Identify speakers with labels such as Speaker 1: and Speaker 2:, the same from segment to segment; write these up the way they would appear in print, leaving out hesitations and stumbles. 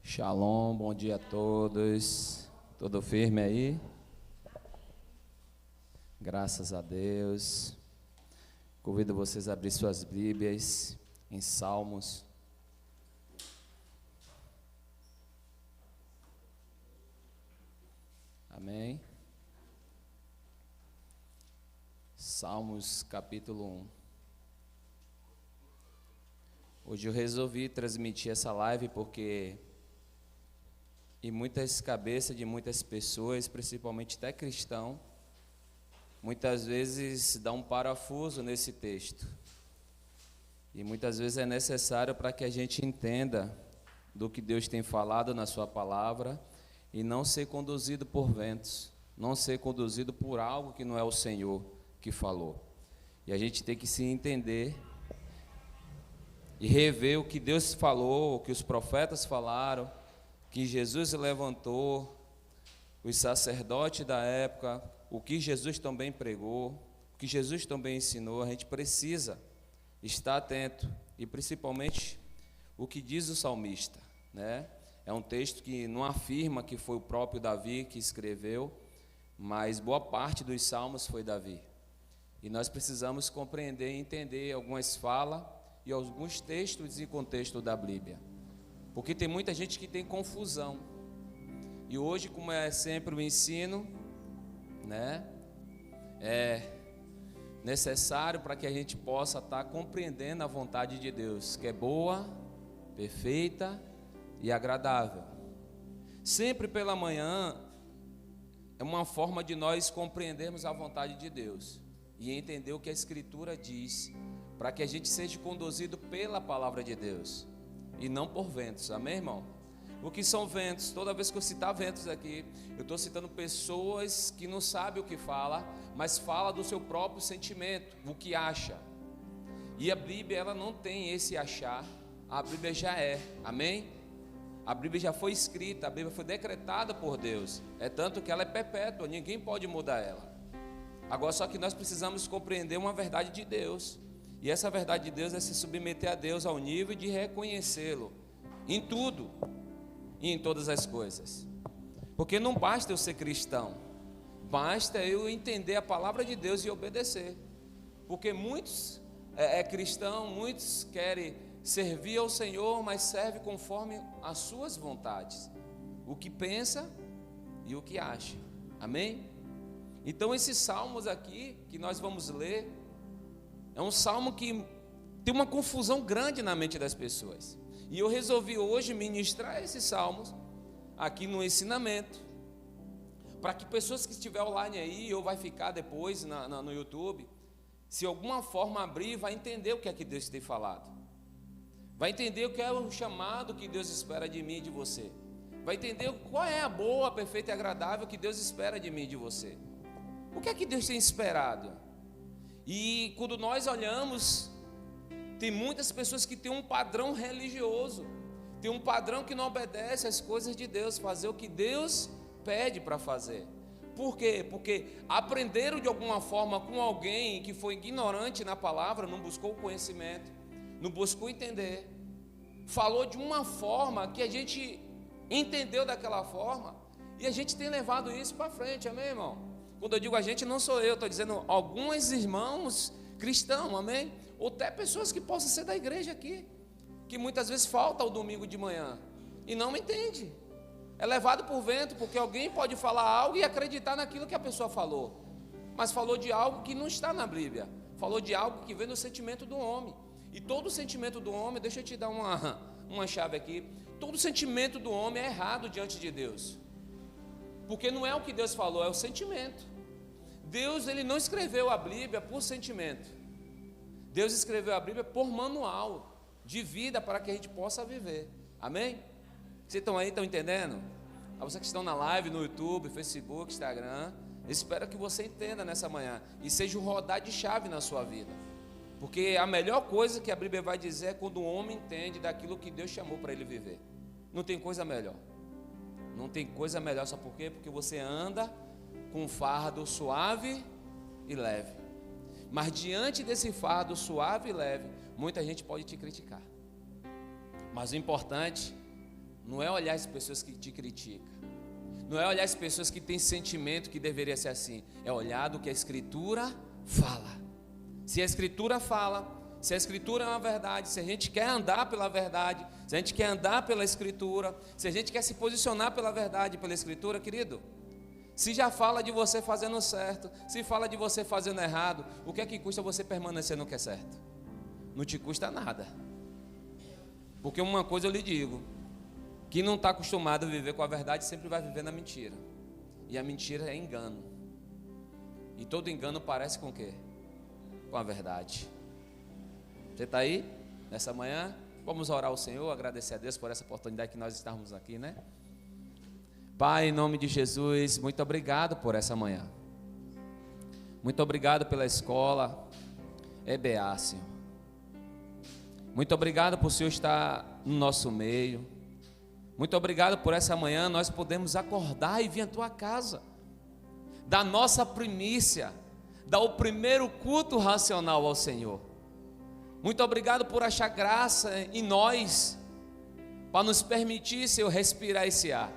Speaker 1: Shalom, bom dia a todos. Tudo firme aí? Graças a Deus. Convido vocês a abrir suas Bíblias em Salmos. Amém. Salmos capítulo 1. Hoje eu resolvi transmitir essa live porque em muitas cabeças de muitas pessoas, principalmente até cristão, muitas vezes dá um parafuso nesse texto. E muitas vezes é necessário para que a gente entenda do que Deus tem falado na sua palavra e não ser conduzido por ventos, não ser conduzido por algo que não é o Senhor que falou. E a gente tem que se entender e rever o que Deus falou, o que os profetas falaram, que Jesus levantou, os sacerdotes da época, o que Jesus também pregou, o que Jesus também ensinou. A gente precisa estar atento, e principalmente o que diz o salmista, né? É um texto que não afirma que foi o próprio Davi que escreveu, mas boa parte dos salmos foi Davi. E nós precisamos compreender e entender algumas falas e alguns textos em contexto da Bíblia. Porque tem muita gente que tem confusão. E hoje, como é sempre o ensino, né, é necessário para que a gente possa estar compreendendo a vontade de Deus, que é boa, perfeita e agradável. Sempre pela manhã é uma forma de nós compreendermos a vontade de Deus e entender o que a Escritura diz, para que a gente seja conduzido pela palavra de Deus e não por ventos, amém, irmão? O que são ventos? Toda vez que eu citar ventos aqui, eu estou citando pessoas que não sabem o que fala, mas fala do seu próprio sentimento, o que acha. E a Bíblia, ela não tem esse achar, a Bíblia já é, amém? A Bíblia já foi escrita, a Bíblia foi decretada por Deus, é tanto que ela é perpétua, ninguém pode mudar ela. Agora, só que nós precisamos compreender uma verdade de Deus. E essa verdade de Deus é se submeter a Deus ao nível de reconhecê-lo em tudo e em todas as coisas. Porque não basta eu ser cristão, basta eu entender a palavra de Deus e obedecer. Porque muitos cristão, muitos querem servir ao Senhor, mas serve conforme as suas vontades, o que pensa e o que acha, amém? Então esses salmos aqui que nós vamos ler, é um salmo que tem uma confusão grande na mente das pessoas. E eu resolvi hoje ministrar esses salmos aqui no ensinamento, para que pessoas que estiver online aí, ou vai ficar depois no YouTube, se alguma forma abrir, vai entender o que é que Deus tem falado. Vai entender o que é o chamado que Deus espera de mim e de você. Vai entender qual é a boa, perfeita e agradável que Deus espera de mim e de você. O que é que Deus tem esperado? E quando nós olhamos, tem muitas pessoas que têm um padrão religioso, tem um padrão que não obedece às coisas de Deus, fazer o que Deus pede para fazer. Por quê? Porque aprenderam de alguma forma com alguém que foi ignorante na palavra, não buscou o conhecimento, não buscou entender, falou de uma forma que a gente entendeu daquela forma, e a gente tem levado isso para frente, amém, irmão? Quando eu digo a gente, não sou eu, estou dizendo alguns irmãos cristãos, amém? Ou até pessoas que possam ser da igreja aqui, que muitas vezes falta o domingo de manhã e não entende. É levado por vento, porque alguém pode falar algo e acreditar naquilo que a pessoa falou, mas falou de algo que não está na Bíblia, falou de algo que vem do sentimento do homem. E todo sentimento do homem, deixa eu te dar uma chave aqui, todo sentimento do homem é errado diante de Deus, porque não é o que Deus falou, é o sentimento. Deus, ele não escreveu a Bíblia por sentimento. Deus escreveu a Bíblia por manual de vida para que a gente possa viver. Amém? Vocês estão aí, estão entendendo? A vocês que estão na live, no YouTube, Facebook, Instagram, eu espero que você entenda nessa manhã e seja um rodar de chave na sua vida. Porque a melhor coisa que a Bíblia vai dizer é quando o homem entende daquilo que Deus chamou para ele viver. Não tem coisa melhor. Não tem coisa melhor, sabe por quê? Porque você anda com um fardo suave e leve. Mas diante desse fardo suave e leve, muita gente pode te criticar. Mas o importante Não é olhar as pessoas que te criticam. Não é olhar as pessoas que têm sentimento que deveria ser assim. É olhar do que a Escritura fala. Se a Escritura fala, se a Escritura é uma verdade, se a gente quer andar pela verdade, se a gente quer andar pela Escritura, se a gente quer se posicionar pela verdade, pela Escritura, querido, se já fala de você fazendo certo, se fala de você fazendo errado, o que é que custa você permanecer no que é certo? Não te custa nada. Porque uma coisa eu lhe digo: quem não está acostumado a viver com a verdade sempre vai viver na mentira. E a mentira é engano. E todo engano parece com o quê? Com a verdade. Você está aí nessa manhã? Vamos orar ao Senhor, agradecer a Deus por essa oportunidade que nós estamos aqui, né? Pai, em nome de Jesus, muito obrigado por essa manhã. Muito obrigado pela escola EBA, Senhor. Muito obrigado por o Senhor estar no nosso meio. Muito obrigado por essa manhã nós podemos acordar e vir à tua casa, dar nossa primícia, dar o primeiro culto racional ao Senhor. Muito obrigado por achar graça em nós, para nos permitir, Senhor, respirar esse ar,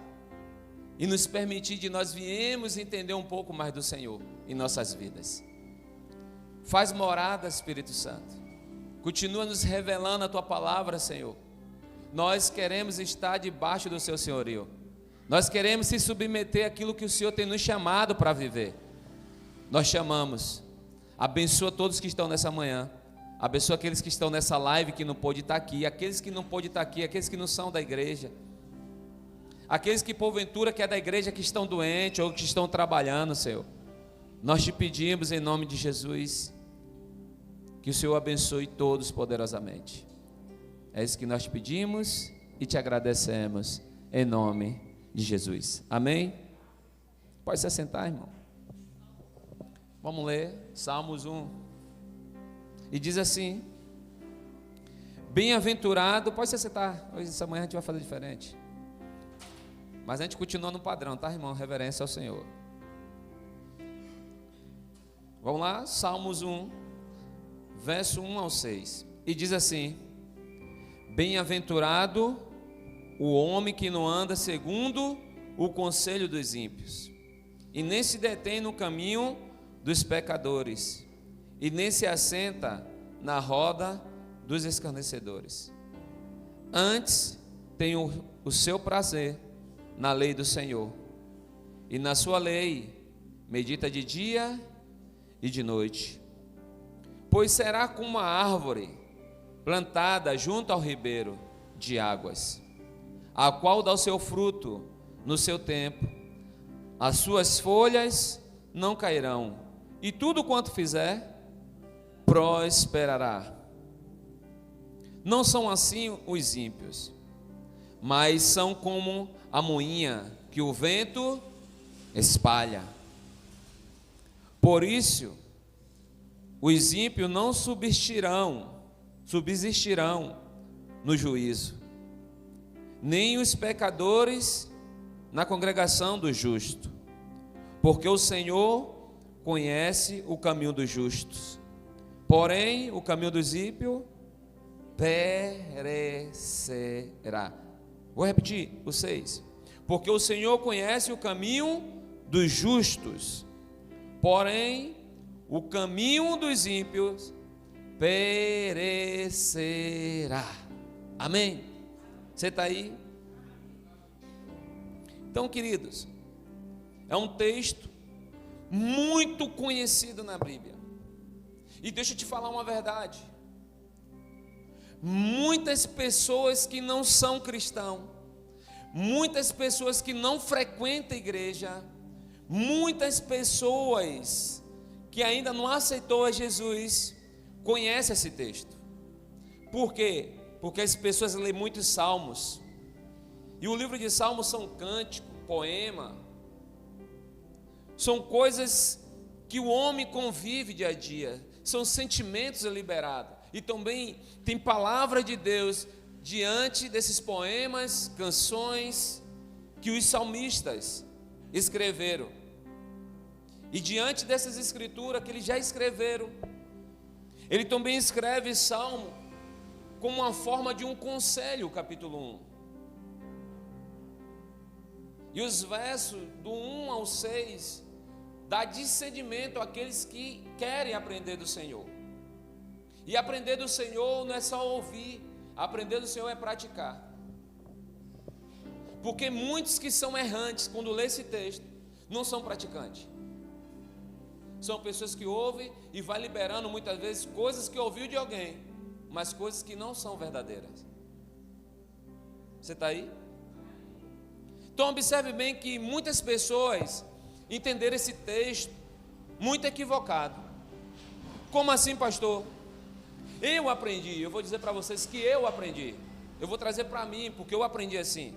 Speaker 1: e nos permitir de nós viemos entender um pouco mais do Senhor em nossas vidas. Faz morada, Espírito Santo, continua nos revelando a tua palavra, Senhor. Nós queremos estar debaixo do seu senhorio. Nós queremos se submeter àquilo que o Senhor tem nos chamado para viver. Nós chamamos. Abençoa todos que estão nessa manhã. Abençoa aqueles que estão nessa live que não pôde estar aqui, aqueles que não pôde estar aqui, aqueles que não são da igreja, aqueles que porventura que é da igreja que estão doentes ou que estão trabalhando, Senhor. Nós te pedimos em nome de Jesus que o Senhor abençoe todos poderosamente. É isso que nós te pedimos e te agradecemos em nome de Jesus. Amém? Pode se assentar, irmão. Vamos ler Salmos 1. E diz assim: bem-aventurado, pode se assentar. Hoje, essa manhã a gente vai fazer diferente. Mas a gente continua no padrão, tá, irmão? Reverência ao Senhor. Vamos lá, Salmos 1, verso 1 ao 6. E diz assim: bem-aventurado o homem que não anda segundo o conselho dos ímpios, e nem se detém no caminho dos pecadores, e nem se assenta na roda dos escarnecedores. Antes tem o seu prazer na lei do Senhor, e na sua lei medita de dia e de noite. Pois será como uma árvore plantada junto ao ribeiro de águas, a qual dá o seu fruto no seu tempo, as suas folhas não cairão, e tudo quanto fizer prosperará. Não são assim os ímpios, mas são como a moinha que o vento espalha. Por isso, os ímpios não subsistirão no juízo, nem os pecadores na congregação do justo, porque o Senhor conhece o caminho dos justos, porém o caminho dos ímpios perecerá. Vou repetir o 6. Porque o Senhor conhece o caminho dos justos, porém o caminho dos ímpios perecerá. Amém? Você está aí? Então, queridos, é um texto muito conhecido na Bíblia. E deixa eu te falar uma verdade. Muitas pessoas que não são cristãos, muitas pessoas que não frequentam a igreja, muitas pessoas que ainda não aceitou a Jesus, conhecem esse texto. Por quê? Porque as pessoas lêem muitos salmos, e o livro de salmos são cântico, poema, são coisas que o homem convive dia a dia, são sentimentos liberados, e também tem palavra de Deus diante desses poemas, canções que os salmistas escreveram, e diante dessas escrituras que eles já escreveram, ele também escreve salmo como uma forma de um conselho, capítulo 1. E os versos do 1 ao 6 dá discernimento àqueles que querem aprender do Senhor. E aprender do Senhor não é só ouvir, aprender do Senhor é praticar. Porque muitos que são errantes, quando lê esse texto, não são praticantes. São pessoas que ouvem e vai liberando muitas vezes coisas que ouviu de alguém, mas coisas que não são verdadeiras. Você está aí? Então observe bem que muitas pessoas entenderam esse texto muito equivocado. Como assim, pastor? Eu aprendi, eu vou dizer para vocês que eu aprendi. Eu vou trazer para mim, porque eu aprendi assim.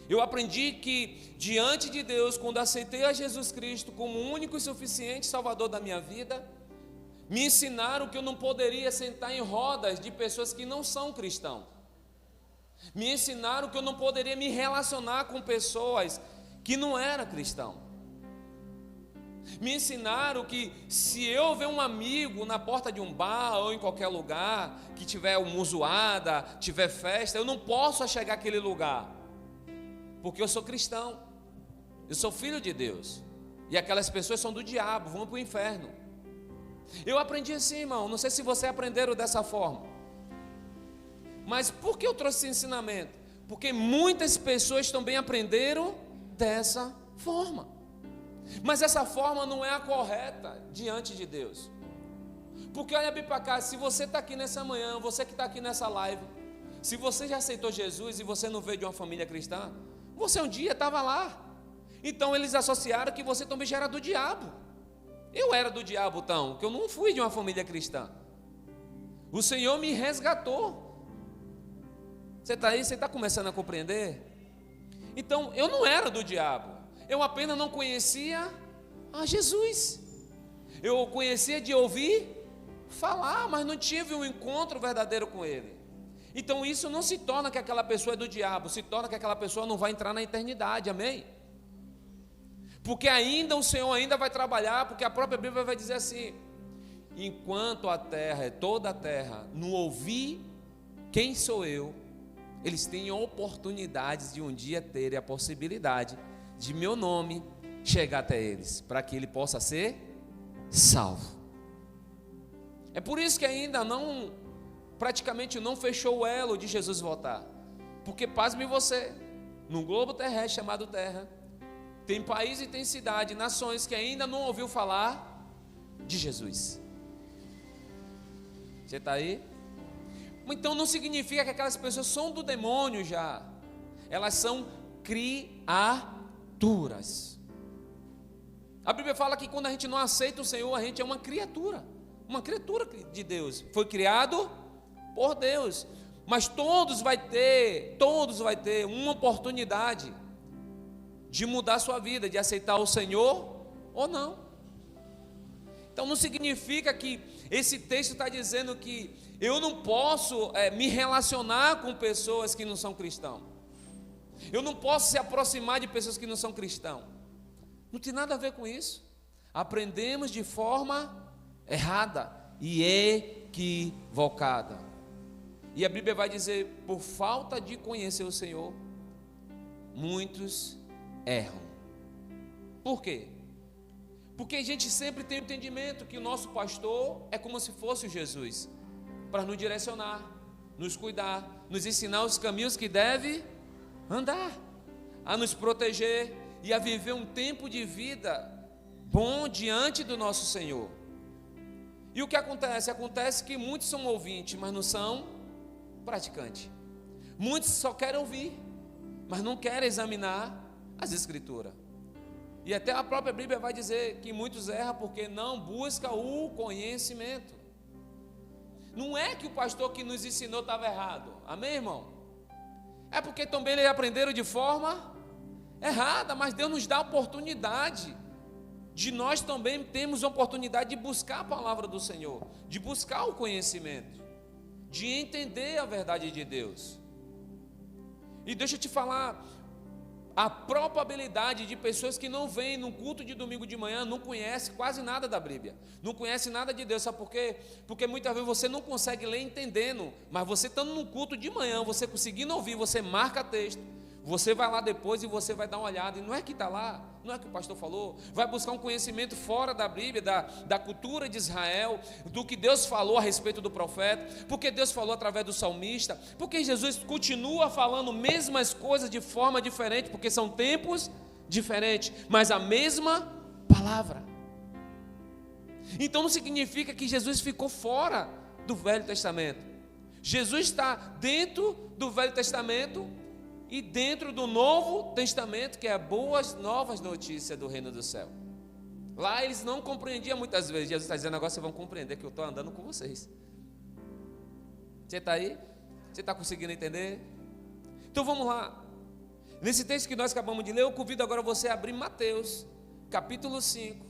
Speaker 1: Eu aprendi que diante de Deus, quando aceitei a Jesus Cristo como o único e suficiente Salvador da minha vida, me ensinaram que eu não poderia sentar em rodas de pessoas que não são cristãos. Me ensinaram que eu não poderia me relacionar com pessoas que não eram cristãos. Me ensinaram que se eu ver um amigo na porta de um bar ou em qualquer lugar que tiver uma zoada, tiver festa, eu não posso chegar àquele lugar, porque eu sou cristão, eu sou filho de Deus, e aquelas pessoas são do diabo, vão para o inferno. Eu aprendi assim, irmão, não sei se vocês aprenderam dessa forma, mas por que eu trouxe esse ensinamento? Porque muitas pessoas também aprenderam dessa forma, mas essa forma não é a correta diante de Deus. Porque olha bem para cá, se você está aqui nessa manhã, você que está aqui nessa live, se você já aceitou Jesus e você não veio de uma família cristã, você um dia estava lá, então eles associaram que você também já era do diabo. Eu era do diabo então, que eu não fui de uma família cristã. O Senhor me resgatou. Você está aí, você está começando a compreender? Então eu não era do diabo, eu apenas não conhecia a Jesus. Eu o conhecia de ouvir falar, mas não tive um encontro verdadeiro com Ele. Então isso não se torna que aquela pessoa é do diabo, se torna que aquela pessoa não vai entrar na eternidade, amém? Porque ainda o Senhor ainda vai trabalhar, porque a própria Bíblia vai dizer assim: enquanto a terra, toda a terra, não ouvir quem sou eu, eles têm oportunidades de um dia terem a possibilidade de meu nome chegar até eles, para que ele possa ser salvo. É por isso que ainda não, praticamente não fechou o elo de Jesus voltar. Porque, pasme você, no globo terrestre chamado Terra, tem país e tem cidade, nações que ainda não ouviu falar de Jesus. Você está aí? Então não significa que aquelas pessoas são do demônio já. Elas são criaturas. A Bíblia fala que quando a gente não aceita o Senhor, a gente é uma criatura de Deus. Foi criado por Deus. Mas todos vai ter uma oportunidade de mudar a sua vida, de aceitar o Senhor ou não. Então não significa que esse texto está dizendo que eu não posso me relacionar com pessoas que não são cristãos. Eu não posso se aproximar de pessoas que não são cristãos. Não tem nada a ver com isso. Aprendemos de forma errada e equivocada. E a Bíblia vai dizer, por falta de conhecer o Senhor, muitos erram. Por quê? Porque a gente sempre tem o entendimento que o nosso pastor é como se fosse Jesus, para nos direcionar, nos cuidar, nos ensinar os caminhos que deve andar, a nos proteger e a viver um tempo de vida bom diante do nosso Senhor. E o que acontece? Acontece que muitos são ouvintes, mas não são praticantes. Muitos só querem ouvir, mas não querem examinar as Escrituras. E até a própria Bíblia vai dizer que muitos erram porque não buscam o conhecimento. Não é que o pastor que nos ensinou estava errado, amém, irmão? É porque também eles aprenderam de forma errada, mas Deus nos dá a oportunidade de nós também termos a oportunidade de buscar a palavra do Senhor, de buscar o conhecimento, de entender a verdade de Deus. E deixa eu te falar, a probabilidade de pessoas que não vêm no culto de domingo de manhã, não conhecem quase nada da Bíblia, não conhecem nada de Deus, sabe por quê? Porque muitas vezes você não consegue ler entendendo, mas você estando no culto de manhã, você conseguindo ouvir, você marca texto, Você vai lá depois e você vai dar uma olhada, e não é que está lá, não é que o pastor falou, vai buscar um conhecimento fora da Bíblia, da cultura de Israel, do que Deus falou a respeito do profeta, porque Deus falou através do salmista, porque Jesus continua falando mesmas coisas de forma diferente, porque são tempos diferentes, mas a mesma palavra. Então não significa que Jesus ficou fora do Velho Testamento. Jesus está dentro do Velho Testamento e dentro do Novo Testamento, que é boas novas notícias do reino do céu. Lá eles não compreendiam muitas vezes. Jesus está dizendo: agora vocês vão compreender que eu estou andando com vocês. Você está aí? Você está conseguindo entender? Então vamos lá. Nesse texto que nós acabamos de ler, eu convido agora você a abrir Mateus, capítulo 5,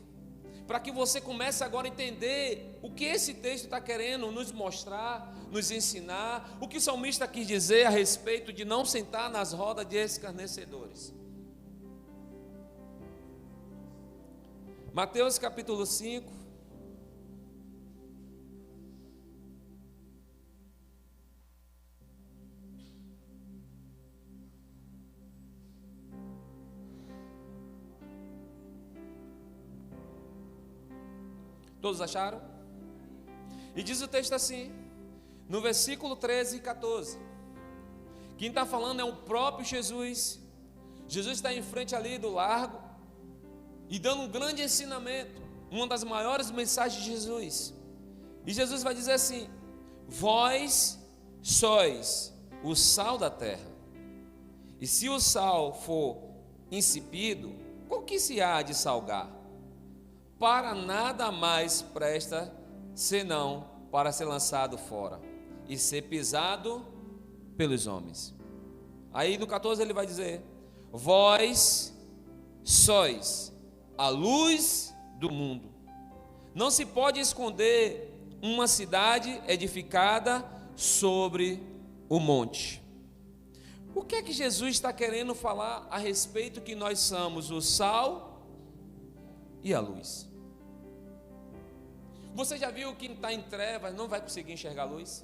Speaker 1: para que você comece agora a entender o que esse texto está querendo nos mostrar, nos ensinar, o que o salmista quis dizer a respeito de não sentar nas rodas de escarnecedores. Mateus capítulo 5. Todos acharam? E diz o texto assim, no versículo 13 e 14. Quem está falando é o próprio Jesus. Jesus está em frente ali do largo e dando um grande ensinamento, uma das maiores mensagens de Jesus. E Jesus vai dizer assim: vós sois o sal da terra. E se o sal for insípido, com que se há de salgar? Para nada mais presta, senão para ser lançado fora e ser pisado pelos homens. Aí no 14 ele vai dizer: vós sois a luz do mundo. Não se pode esconder uma cidade edificada sobre o monte. O que é que Jesus está querendo falar a respeito que nós somos o sal e a luz? Você já viu que quem está em trevas não vai conseguir enxergar a luz?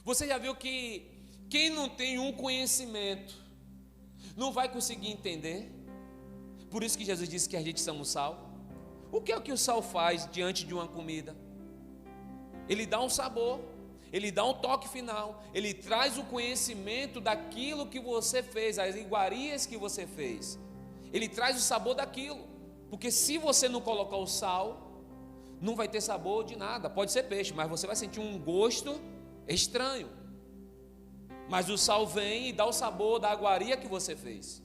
Speaker 1: Você já viu que quem não tem um conhecimento não vai conseguir entender? Por isso que Jesus disse que a gente somos sal. O que é que o sal faz diante de uma comida? Ele dá um sabor, ele dá um toque final, ele traz o conhecimento daquilo que você fez, as iguarias que você fez. Ele traz o sabor daquilo. Porque se você não colocar o sal, não vai ter sabor de nada. Pode ser peixe, mas você vai sentir um gosto estranho. Mas o sal vem e dá o sabor da iguaria que você fez.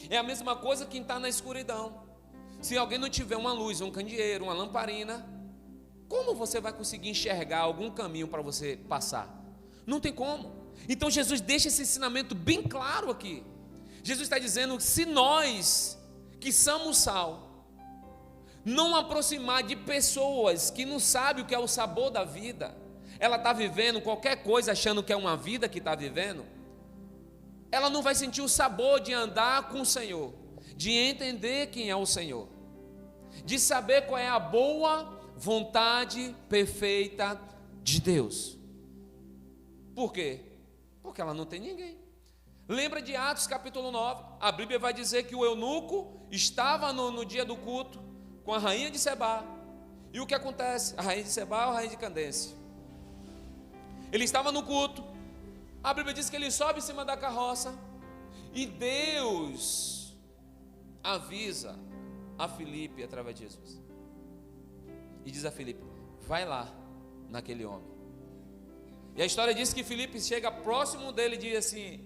Speaker 1: É a mesma coisa quem está na escuridão. Se alguém não tiver uma luz, um candeeiro, uma lamparina, como você vai conseguir enxergar algum caminho para você passar? Não tem como. Então Jesus deixa esse ensinamento bem claro aqui. Jesus está dizendo: se nós que somos sal, não aproximar de pessoas que não sabem o que é o sabor da vida, ela está vivendo qualquer coisa achando que é uma vida que está vivendo, ela não vai sentir o sabor de andar com o Senhor, de entender quem é o Senhor, de saber qual é a boa vontade perfeita de Deus. Por quê? Porque ela não tem ninguém. Lembra de Atos capítulo 9, a Bíblia vai dizer que o eunuco estava no dia do culto com a rainha de Sebá. E o que acontece? A rainha de Sebá ou a rainha de Candência? Ele estava no culto, a Bíblia diz que ele sobe em cima da carroça e Deus avisa a Filipe através de Jesus. E diz a Filipe: vai lá naquele homem. E a história diz que Filipe chega próximo dele e diz assim: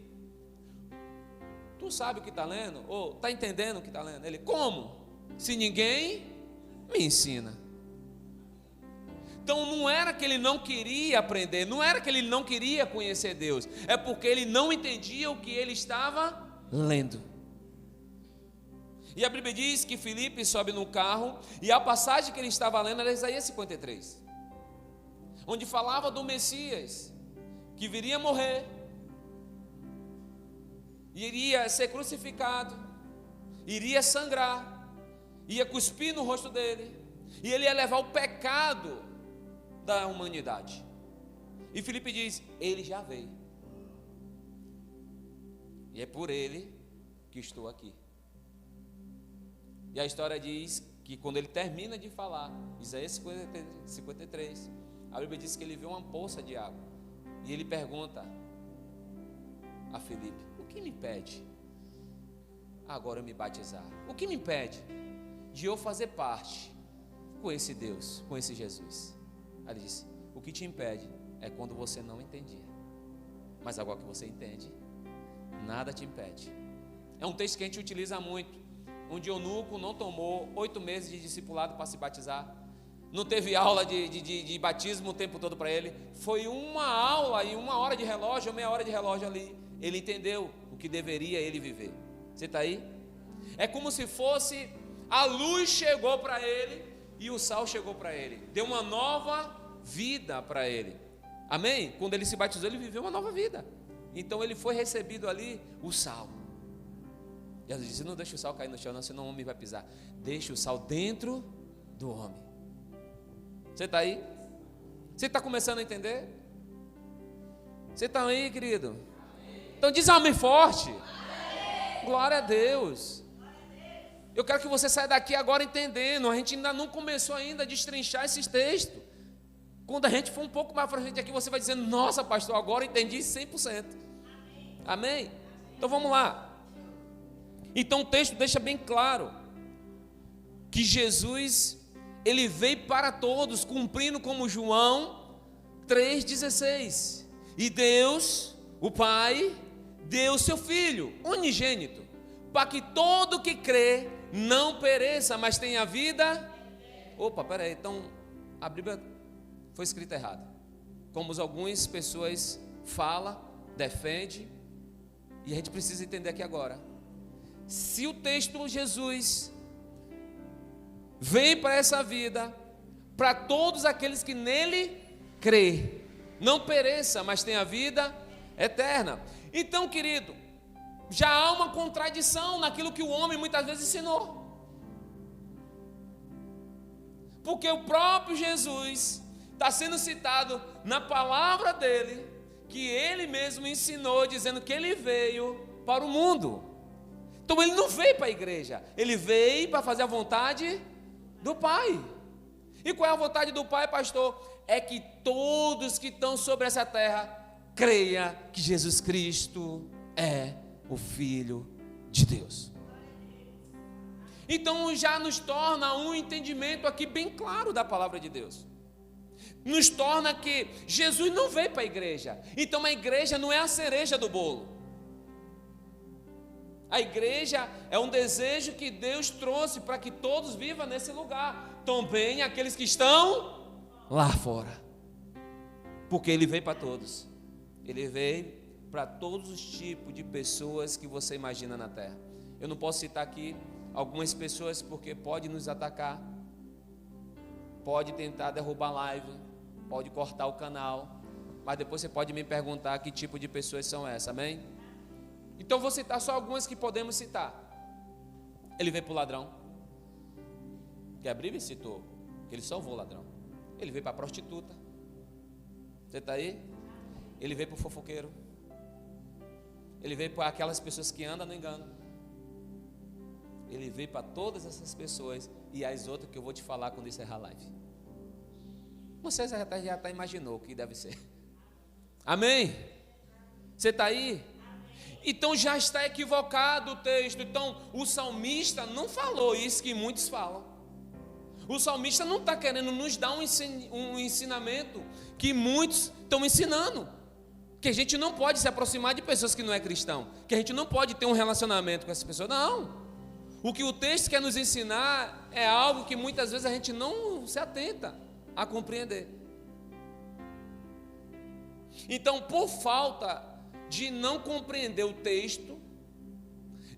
Speaker 1: tu sabe o que está lendo? Ou está entendendo o que está lendo? Ele: como? Se ninguém me ensina. Então não era que ele não queria aprender, não era que ele não queria conhecer Deus, é porque ele não entendia o que ele estava lendo. E a Bíblia diz que Filipe sobe no carro, e a passagem que ele estava lendo era Isaías 53, onde falava do Messias, que viria morrer, iria ser crucificado, iria sangrar, ia cuspir no rosto dele, e ele ia levar o pecado da humanidade. E Filipe diz: ele já veio. E é por ele que estou aqui. E a história diz que quando ele termina de falar, Isaías 53, a Bíblia diz que ele vê uma poça de água. E ele pergunta a Filipe: o que me impede agora eu me batizar? O que me impede de eu fazer parte com esse Deus, com esse Jesus? Aí ele disse: o que te impede é quando você não entendia, mas agora que você entende, nada te impede. É um texto que a gente utiliza muito. Um eunuco não tomou 8 meses de discipulado para se batizar, não teve aula de batismo o tempo todo para ele. Foi uma aula e 1 hora de relógio, meia hora de relógio ali. Ele entendeu o que deveria ele viver. Você está aí? É como se fosse a luz chegou para ele e o sal chegou para ele, deu uma nova vida para ele. Amém? Quando ele se batizou, ele viveu uma nova vida. Então ele foi recebido ali o sal. Jesus disse: não deixa o sal cair no chão, não, senão o homem vai pisar. Deixa o sal dentro do homem. Você está aí? Você está começando a entender? Você está aí, querido? Então diz amém forte. Glória a Deus. Eu quero que você saia daqui agora entendendo. A gente ainda não começou ainda a destrinchar esses textos. Quando a gente for um pouco mais para frente aqui, você vai dizendo: nossa, pastor, agora eu entendi 100%. Amém? Então vamos lá. Então o texto deixa bem claro que Jesus, ele veio para todos, cumprindo como João 3,16. E Deus, o Pai, deu seu Filho unigênito, para que todo que crê não pereça, mas tenha vida. Opa, peraí, então a Bíblia foi escrita errada, como algumas pessoas falam, defendem, e a gente precisa entender aqui agora. Se o texto Jesus vem para essa vida, para todos aqueles que nele crê, não pereça, mas tenha vida eterna. Então, querido, já há uma contradição naquilo que o homem muitas vezes ensinou. Porque o próprio Jesus está sendo citado na palavra dele, que ele mesmo ensinou, dizendo que ele veio para o mundo. Então ele não veio para a igreja, ele veio para fazer a vontade do Pai. E qual é a vontade do Pai, pastor? É que todos que estão sobre essa terra creia que Jesus Cristo é o Filho de Deus. Então já nos torna um entendimento aqui bem claro da palavra de Deus. Nos torna que Jesus não veio para a igreja. Então a igreja não é a cereja do bolo. A igreja é um desejo que Deus trouxe para que todos vivam nesse lugar. Também aqueles que estão lá fora. Porque Ele veio para todos. Ele veio para todos os tipos de pessoas que você imagina na terra. Eu não posso citar aqui algumas pessoas porque pode nos atacar. Pode tentar derrubar a live. Pode cortar o canal. Mas depois você pode me perguntar que tipo de pessoas são essas, amém? Então vou citar só algumas que podemos citar. Ele veio para o ladrão, que a Bíblia citou, que ele salvou o ladrão. Ele veio para a prostituta. Você está aí? Ele veio para o fofoqueiro. Ele veio para aquelas pessoas que andam no engano. Ele veio para todas essas pessoas e as outras que eu vou te falar quando encerrar a live. Você já tá imaginou o que deve ser. Amém? Você está aí? Então já está equivocado o texto. Então o salmista não falou isso que muitos falam. O salmista não está querendo nos dar um ensinamento que muitos estão ensinando. Que a gente não pode se aproximar de pessoas que não é cristão. Que a gente não pode ter um relacionamento com essas pessoas. Não. O que o texto quer nos ensinar é algo que muitas vezes a gente não se atenta a compreender. Então, por falta de não compreender o texto,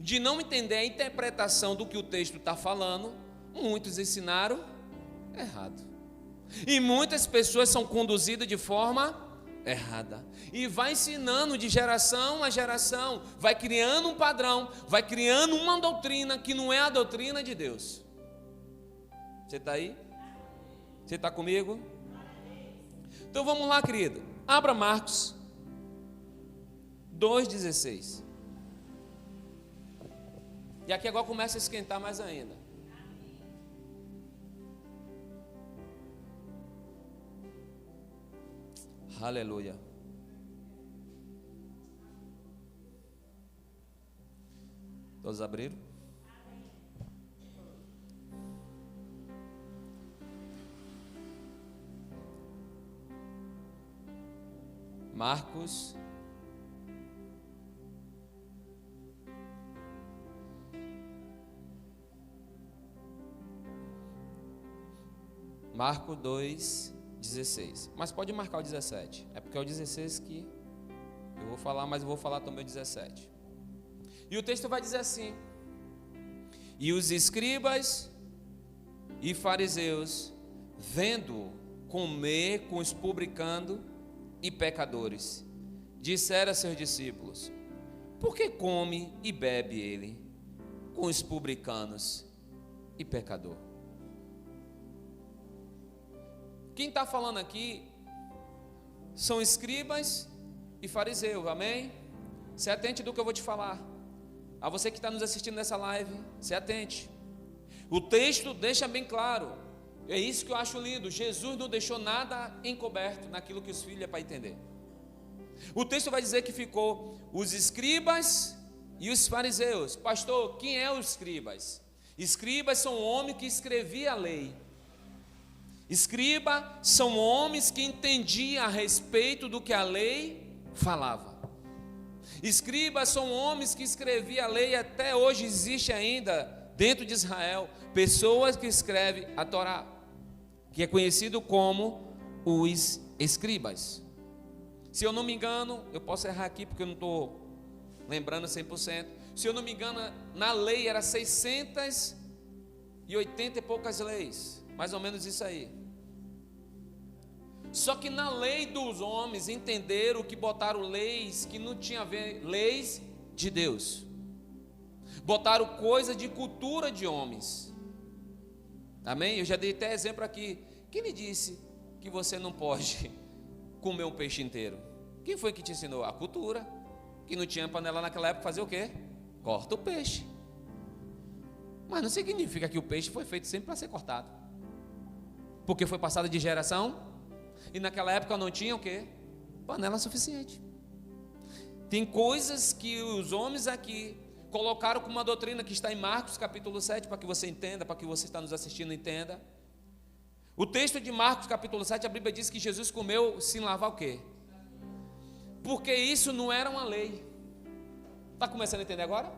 Speaker 1: de não entender a interpretação do que o texto está falando, muitos ensinaram errado. E muitas pessoas são conduzidas de forma errada. E vai ensinando de geração a geração, vai criando um padrão, vai criando uma doutrina que não é a doutrina de Deus. Você está aí? Você está comigo? Então vamos lá, querido. Abra Marcos 2,16. E aqui agora começa a esquentar mais ainda. Aleluia. Todos abriram? Marcos Marcos 2,16. Mas pode marcar o 17. É porque é o 16 que eu vou falar, mas eu vou falar também o 17. E o texto vai dizer assim: e os escribas e fariseus, vendo comer com os publicanos e pecadores, disseram a seus discípulos: por que come e bebe ele com os publicanos e pecador? Quem está falando aqui são escribas e fariseus, amém? Se atente do que eu vou te falar. A você que está nos assistindo nessa live, se atente. O texto deixa bem claro, é isso que eu acho lindo. Jesus não deixou nada encoberto naquilo que os filhos é para entender. O texto vai dizer que ficou os escribas e os fariseus. Pastor, quem é os escribas? Escribas são homens que escreviam a lei. Escribas são homens que entendiam a respeito do que a lei falava. Escribas são homens que escreviam a lei, e até hoje existe ainda dentro de Israel pessoas que escrevem a Torá, que é conhecido como os escribas. Se eu não me engano, eu posso errar aqui porque eu não estou lembrando 100%. Se eu não me engano, na lei era 680 e poucas leis, mais ou menos isso aí. Só que na lei dos homens entenderam que botaram leis que não tinham a ver, leis de Deus. Botaram coisa de cultura de homens. Amém? Eu já dei até exemplo aqui. Quem lhe disse que você não pode comer um peixe inteiro? Quem foi que te ensinou? A cultura. Que não tinha panela naquela época, fazer o quê? Corta o peixe. Mas não significa que o peixe foi feito sempre para ser cortado, porque foi passado de geração. E naquela época não tinha o quê? Panela suficiente. Tem coisas que os homens aqui colocaram como uma doutrina que está em Marcos capítulo 7, para que você entenda, para que você está nos assistindo entenda. O texto de Marcos capítulo 7, a Bíblia diz que Jesus comeu sem lavar o quê? Porque isso não era uma lei. Está começando a entender agora?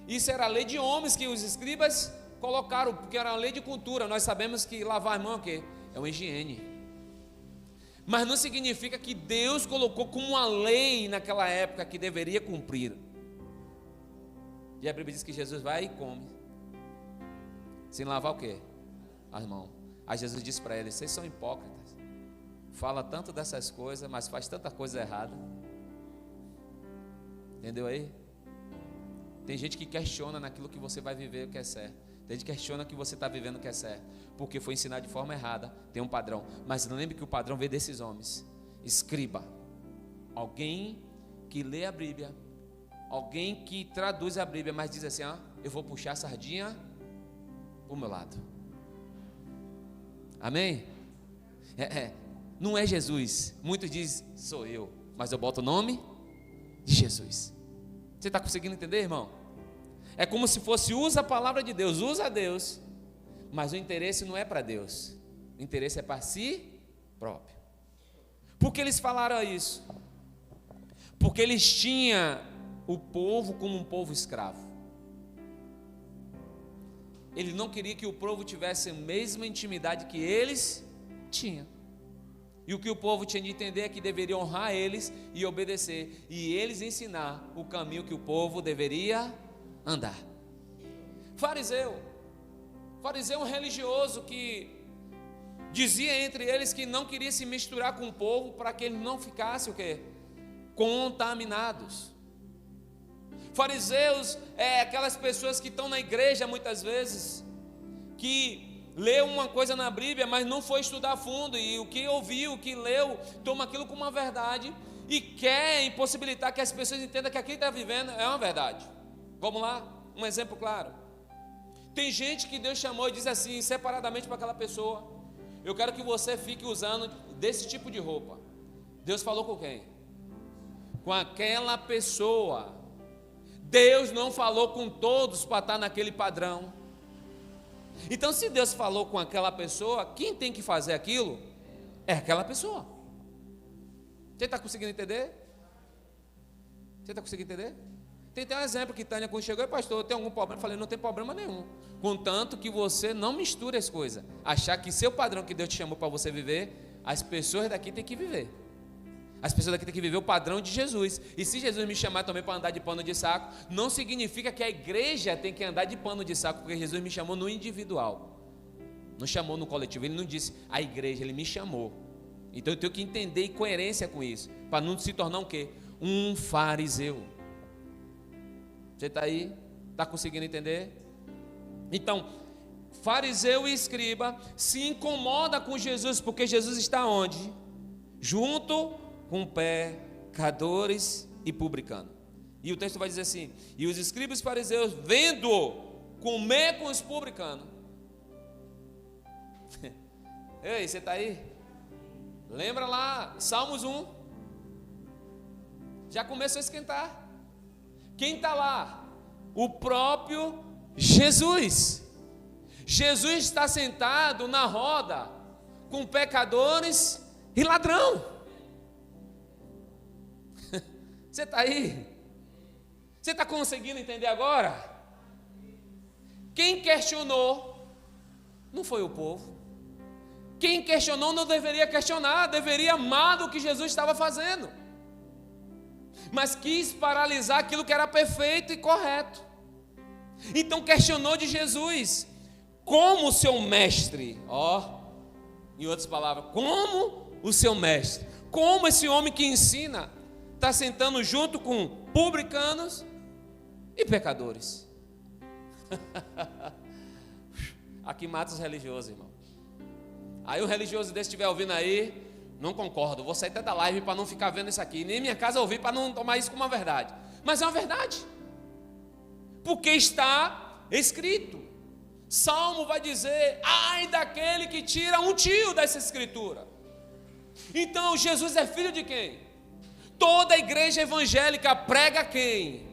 Speaker 1: Isso era a lei de homens que os escribas colocaram, porque era uma lei de cultura. Nós sabemos que lavar a mão é o quê? É uma higiene. Mas não significa que Deus colocou como uma lei naquela época que deveria cumprir. E a Bíblia diz que Jesus vai e come sem lavar o quê? As mãos. Aí Jesus disse para eles: vocês são hipócritas, fala tanto dessas coisas, mas faz tanta coisa errada. Entendeu aí? Tem gente que questiona naquilo que você vai viver o que é certo. Tem gente que questiona que você está vivendo o que é certo, porque foi ensinado de forma errada. Tem um padrão, mas lembre que o padrão veio desses homens. Escriba, alguém que lê a Bíblia, alguém que traduz a Bíblia, mas diz assim: eu vou puxar a sardinha para o meu lado. Amém? Não é Jesus. Muitos dizem: sou eu, mas eu boto o nome de Jesus. Você está conseguindo entender, irmão? É como se fosse: usa a palavra de Deus, usa a Deus, mas o interesse não é para Deus, o interesse é para si próprio. Por que eles falaram isso? Porque eles tinham o povo como um povo escravo. Ele não queria que o povo tivesse a mesma intimidade que eles tinham. E o que o povo tinha de entender é que deveria honrar eles e obedecer, e eles ensinar o caminho que o povo deveria andar. Fariseu é um religioso que dizia entre eles que não queria se misturar com o povo para que eles não ficassem o quê? Contaminados. Fariseus é aquelas pessoas que estão na igreja muitas vezes, que lê uma coisa na Bíblia, mas não foi estudar a fundo, e o que ouviu, o que leu, toma aquilo como uma verdade, e quer impossibilitar que as pessoas entendam que aquilo que está vivendo é uma verdade. Vamos lá? Um exemplo claro. Tem gente que Deus chamou e diz assim, separadamente para aquela pessoa: eu quero que você fique usando desse tipo de roupa. Deus falou com quem? Com aquela pessoa. Deus não falou com todos para estar naquele padrão. Então, se Deus falou com aquela pessoa, quem tem que fazer aquilo é aquela pessoa. Você está conseguindo entender? Você está conseguindo entender? Tem até um exemplo que Tânia, quando chegou, pastor, tem algum problema? Eu falei, não tem problema nenhum. Contanto que você não misture as coisas. Achar que seu padrão que Deus te chamou para você viver, as pessoas daqui têm que viver. As pessoas daqui têm que viver o padrão de Jesus. E se Jesus me chamar também para andar de pano de saco, não significa que a igreja tem que andar de pano de saco, porque Jesus me chamou no individual. Não chamou no coletivo. Ele não disse a igreja, ele me chamou. Então eu tenho que entender em coerência com isso, para não se tornar um quê? Um fariseu. Você está aí? Está conseguindo entender? Então, fariseu e escriba se incomoda com Jesus, porque Jesus está onde? Junto com pecadores e publicanos. E o texto vai dizer assim: e os escribas e fariseus, vendo comer com os publicanos. Ei, você está aí? Lembra lá, Salmos 1? Já começou a esquentar. Quem está lá? O próprio Jesus. Jesus está sentado na roda com pecadores e ladrão. Você está aí? Você está conseguindo entender agora? Quem questionou não foi o povo. Quem questionou não deveria questionar, deveria amar do que Jesus estava fazendo, mas quis paralisar aquilo que era perfeito e correto. Então questionou de Jesus, como o seu mestre, em outras palavras, como o seu mestre, como esse homem que ensina está sentando junto com publicanos e pecadores. Aqui mata os religiosos, irmão. Aí o religioso desse estiver ouvindo aí, não concordo, vou sair até da live para não ficar vendo isso aqui, nem minha casa ouvir para não tomar isso como uma verdade. Mas é uma verdade, porque está escrito. Salmo vai dizer: ai daquele que tira um tio dessa escritura. Então Jesus é filho de quem? Toda a igreja evangélica prega quem?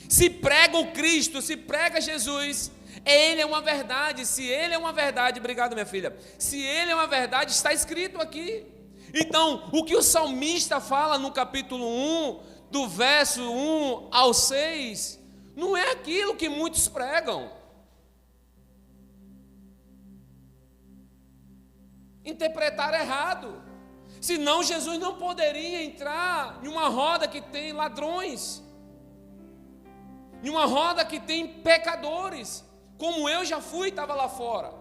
Speaker 1: Se prega o Cristo, se prega Jesus, Ele é uma verdade. Se Ele é uma verdade, obrigado minha filha, se Ele é uma verdade, está escrito aqui. Então, o que o salmista fala no capítulo 1, do verso 1 ao 6, não é aquilo que muitos pregam. Interpretaram errado. Senão Jesus não poderia entrar em uma roda que tem ladrões, em uma roda que tem pecadores, como eu já fui e estava lá fora.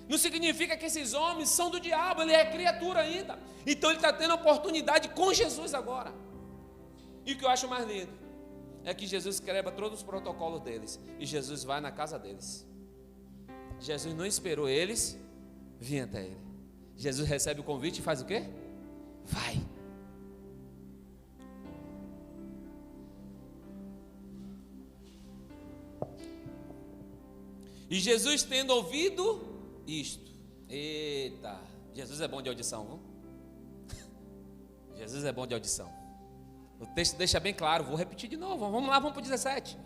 Speaker 1: Não significa que esses homens são do diabo, ele é criatura ainda. Então ele está tendo oportunidade com Jesus agora. E o que eu acho mais lindo é que Jesus quebra todos os protocolos deles, e Jesus vai na casa deles. Jesus não esperou eles vir até ele. Jesus recebe o convite e faz o quê? Vai. E Jesus tendo ouvido isto, eita, Jesus é bom de audição, viu? Jesus é bom de audição. O texto deixa bem claro, vou repetir de novo, vamos lá, vamos para o 17.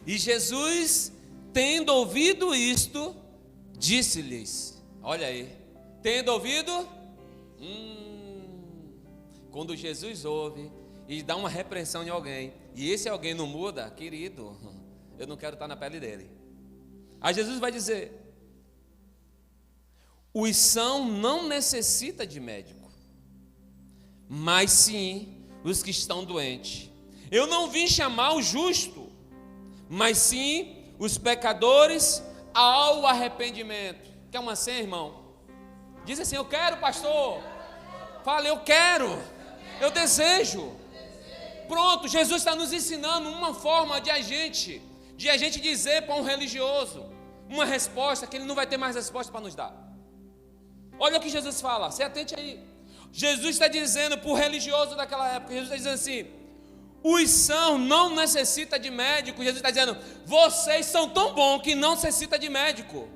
Speaker 1: E Jesus, tendo ouvido isto, disse-lhes, olha aí, tendo ouvido, quando Jesus ouve e dá uma repreensão em alguém, e esse alguém não muda, querido, eu não quero estar na pele dele. Aí Jesus vai dizer: os sãos não necessitam de médico, mas sim os que estão doentes. Eu não vim chamar o justo, mas sim os pecadores ao arrependimento. Quer uma senha, irmão? Diz assim: eu quero, pastor. Fala: eu quero, eu desejo. Pronto, Jesus está nos ensinando uma forma de a gente dizer para um religioso: uma resposta que Ele não vai ter mais resposta para nos dar. Olha o que Jesus fala, se atente aí. Jesus está dizendo para o religioso daquela época, Jesus está dizendo assim: os sãos não necessitam de médico. Jesus está dizendo: vocês são tão bons que não necessitam de médico.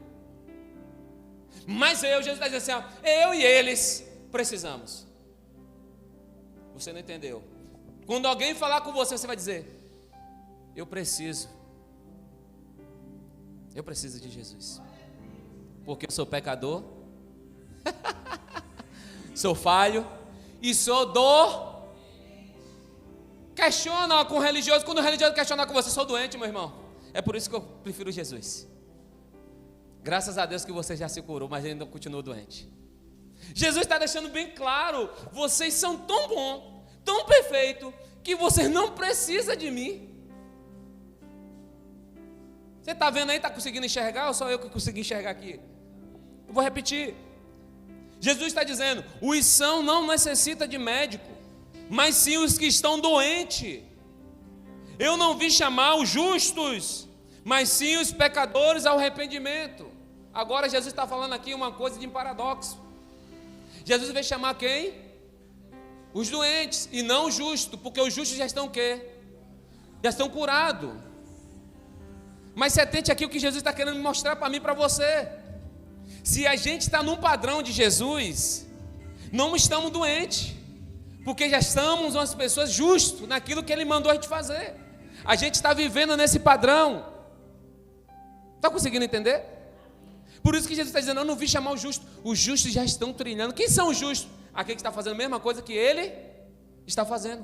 Speaker 1: Mas Jesus está dizendo assim: eu e eles precisamos. Você não entendeu? Quando alguém falar com você, você vai dizer: eu preciso de Jesus, porque eu sou pecador, sou falho e sou dor. Questiona com o religioso. Quando o religioso questiona com você: sou doente, meu irmão. É por isso que eu prefiro Jesus. Graças a Deus que você já se curou, mas ainda continua doente. Jesus está deixando bem claro: vocês são tão bons, tão perfeitos, que vocês não precisam de mim. Você está vendo aí? Está conseguindo enxergar ou só eu que consegui enxergar aqui? Eu vou repetir. Jesus está dizendo: os sãos não necessitam de médico, mas sim os que estão doentes. Eu não vim chamar os justos, mas sim os pecadores ao arrependimento. Agora Jesus está falando aqui uma coisa de paradoxo. Jesus veio chamar quem? Os doentes e não os justos, porque os justos já estão o quê? Já estão curados. Mas se atente aqui o que Jesus está querendo mostrar para mim e para você. Se a gente está num padrão de Jesus, não estamos doentes, porque já estamos umas pessoas justas naquilo que Ele mandou a gente fazer. A gente está vivendo nesse padrão. Está conseguindo entender? Por isso que Jesus está dizendo: eu não vim chamar os justos. Os justos já estão trilhando. Quem são os justos? Aquele que está fazendo a mesma coisa que Ele está fazendo.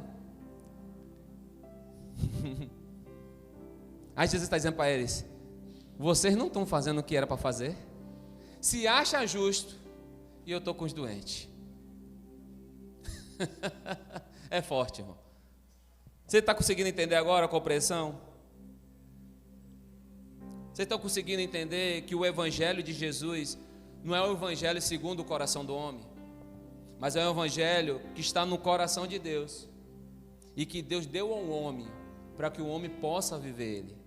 Speaker 1: Aí Jesus está dizendo para eles: vocês não estão fazendo o que era para fazer? Se acha justo, e eu estou com os doentes. É forte, irmão. Você está conseguindo entender agora a compreensão? Vocês estão conseguindo entender que o evangelho de Jesus não é o evangelho segundo o coração do homem, mas é um evangelho que está no coração de Deus, e que Deus deu ao homem para que o homem possa viver ele.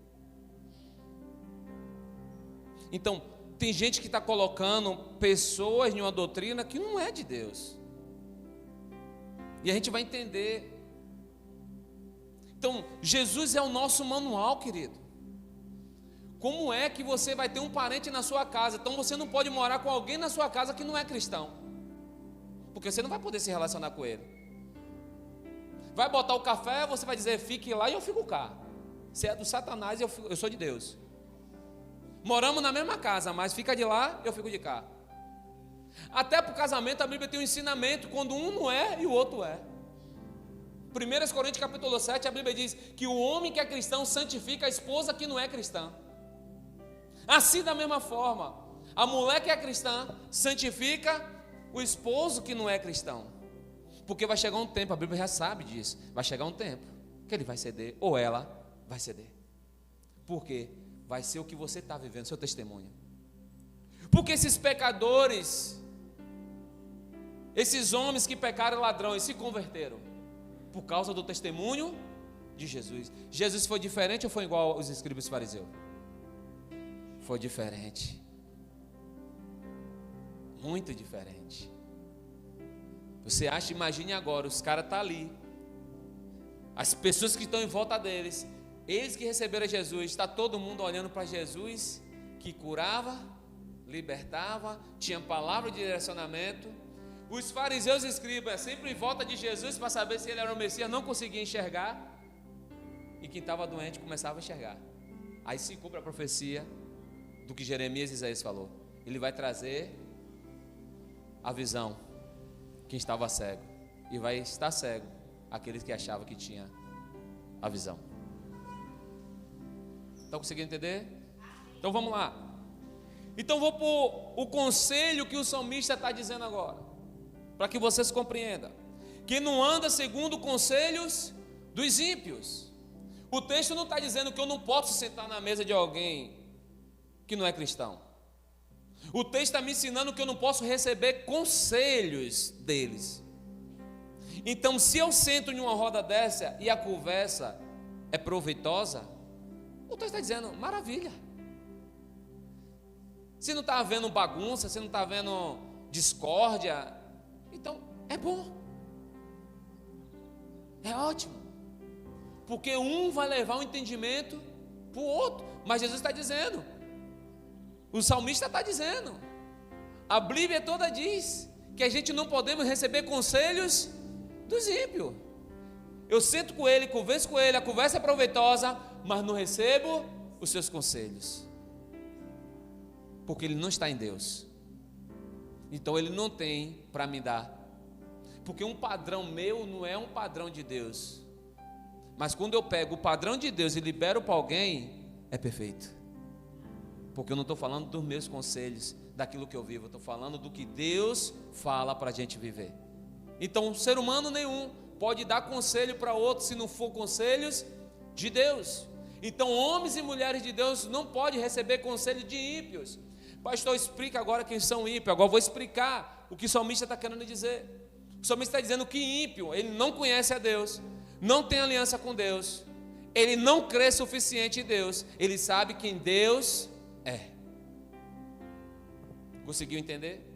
Speaker 1: Então, tem gente que está colocando pessoas em uma doutrina que não é de Deus, e a gente vai entender. Então, Jesus é o nosso manual, querido. Como é que você vai ter um parente na sua casa? Então você não pode morar com alguém na sua casa que não é cristão, porque você não vai poder se relacionar com ele. Vai botar o café, você vai dizer: fique lá e eu fico cá. Você é do Satanás e eu sou de Deus. Moramos na mesma casa, mas fica de lá, eu fico de cá. Até para o casamento a Bíblia tem um ensinamento, quando um não é e o outro é. 1 Coríntios capítulo 7, a Bíblia diz que o homem que é cristão santifica a esposa que não é cristã. Assim, da mesma forma, a mulher que é cristã santifica o esposo que não é cristão. Porque vai chegar um tempo, a Bíblia já sabe disso, vai chegar um tempo que ele vai ceder, ou ela vai ceder. Por quê? Vai ser o que você está vivendo, seu testemunho. Porque esses pecadores, esses homens que pecaram ladrões, se converteram por causa do testemunho de Jesus. Jesus foi diferente ou foi igual aos escribas e fariseus? Foi diferente. Muito diferente. Você acha, imagine agora, os caras estão ali, as pessoas que estão em volta deles, eles que receberam Jesus, está todo mundo olhando para Jesus, que curava, libertava, tinha palavra de direcionamento. Os fariseus e escribas sempre em volta de Jesus para saber se ele era o Messias, não conseguia enxergar, e quem estava doente começava a enxergar. Aí se cumpre a profecia do que Jeremias e Isaías falou: ele vai trazer a visão quem estava cego, e vai estar cego aqueles que achavam que tinha a visão. Estão conseguindo entender? Então vamos lá. Então vou para o conselho que o salmista está dizendo agora, para que vocês compreendam que não anda segundo conselhos dos ímpios. O texto não está dizendo que eu não posso sentar na mesa de alguém que não é cristão. O texto está me ensinando que eu não posso receber conselhos deles. Então, se eu sento em uma roda dessa e a conversa é proveitosa, o texto está dizendo: maravilha.
Speaker 2: Se não está havendo bagunça, se não está havendo discórdia, então é bom, é ótimo, porque um vai levar o entendimento para o outro. Mas Jesus está dizendo, o salmista está dizendo, a Bíblia toda diz que a gente não podemos receber conselhos dos ímpios. Eu sento com ele, converso com ele, a conversa é proveitosa, mas não recebo os seus conselhos, porque ele não está em Deus. Então ele não tem para me dar, porque um padrão meu não é um padrão de Deus. Mas quando eu pego o padrão de Deus e libero para alguém, é perfeito, porque eu não estou falando dos meus conselhos, daquilo que eu vivo, eu estou falando do que Deus fala para a gente viver. Então ser humano nenhum pode dar conselho para outro se não for conselhos de Deus. Então homens e mulheres de Deus não podem receber conselho de ímpios. Pastor, explica agora quem são ímpios. Agora eu vou explicar o que o salmista está querendo dizer. O salmista está dizendo que ímpio, ele não conhece a Deus, não tem aliança com Deus, ele não crê suficiente em Deus, ele sabe quem Deus é. Conseguiu entender?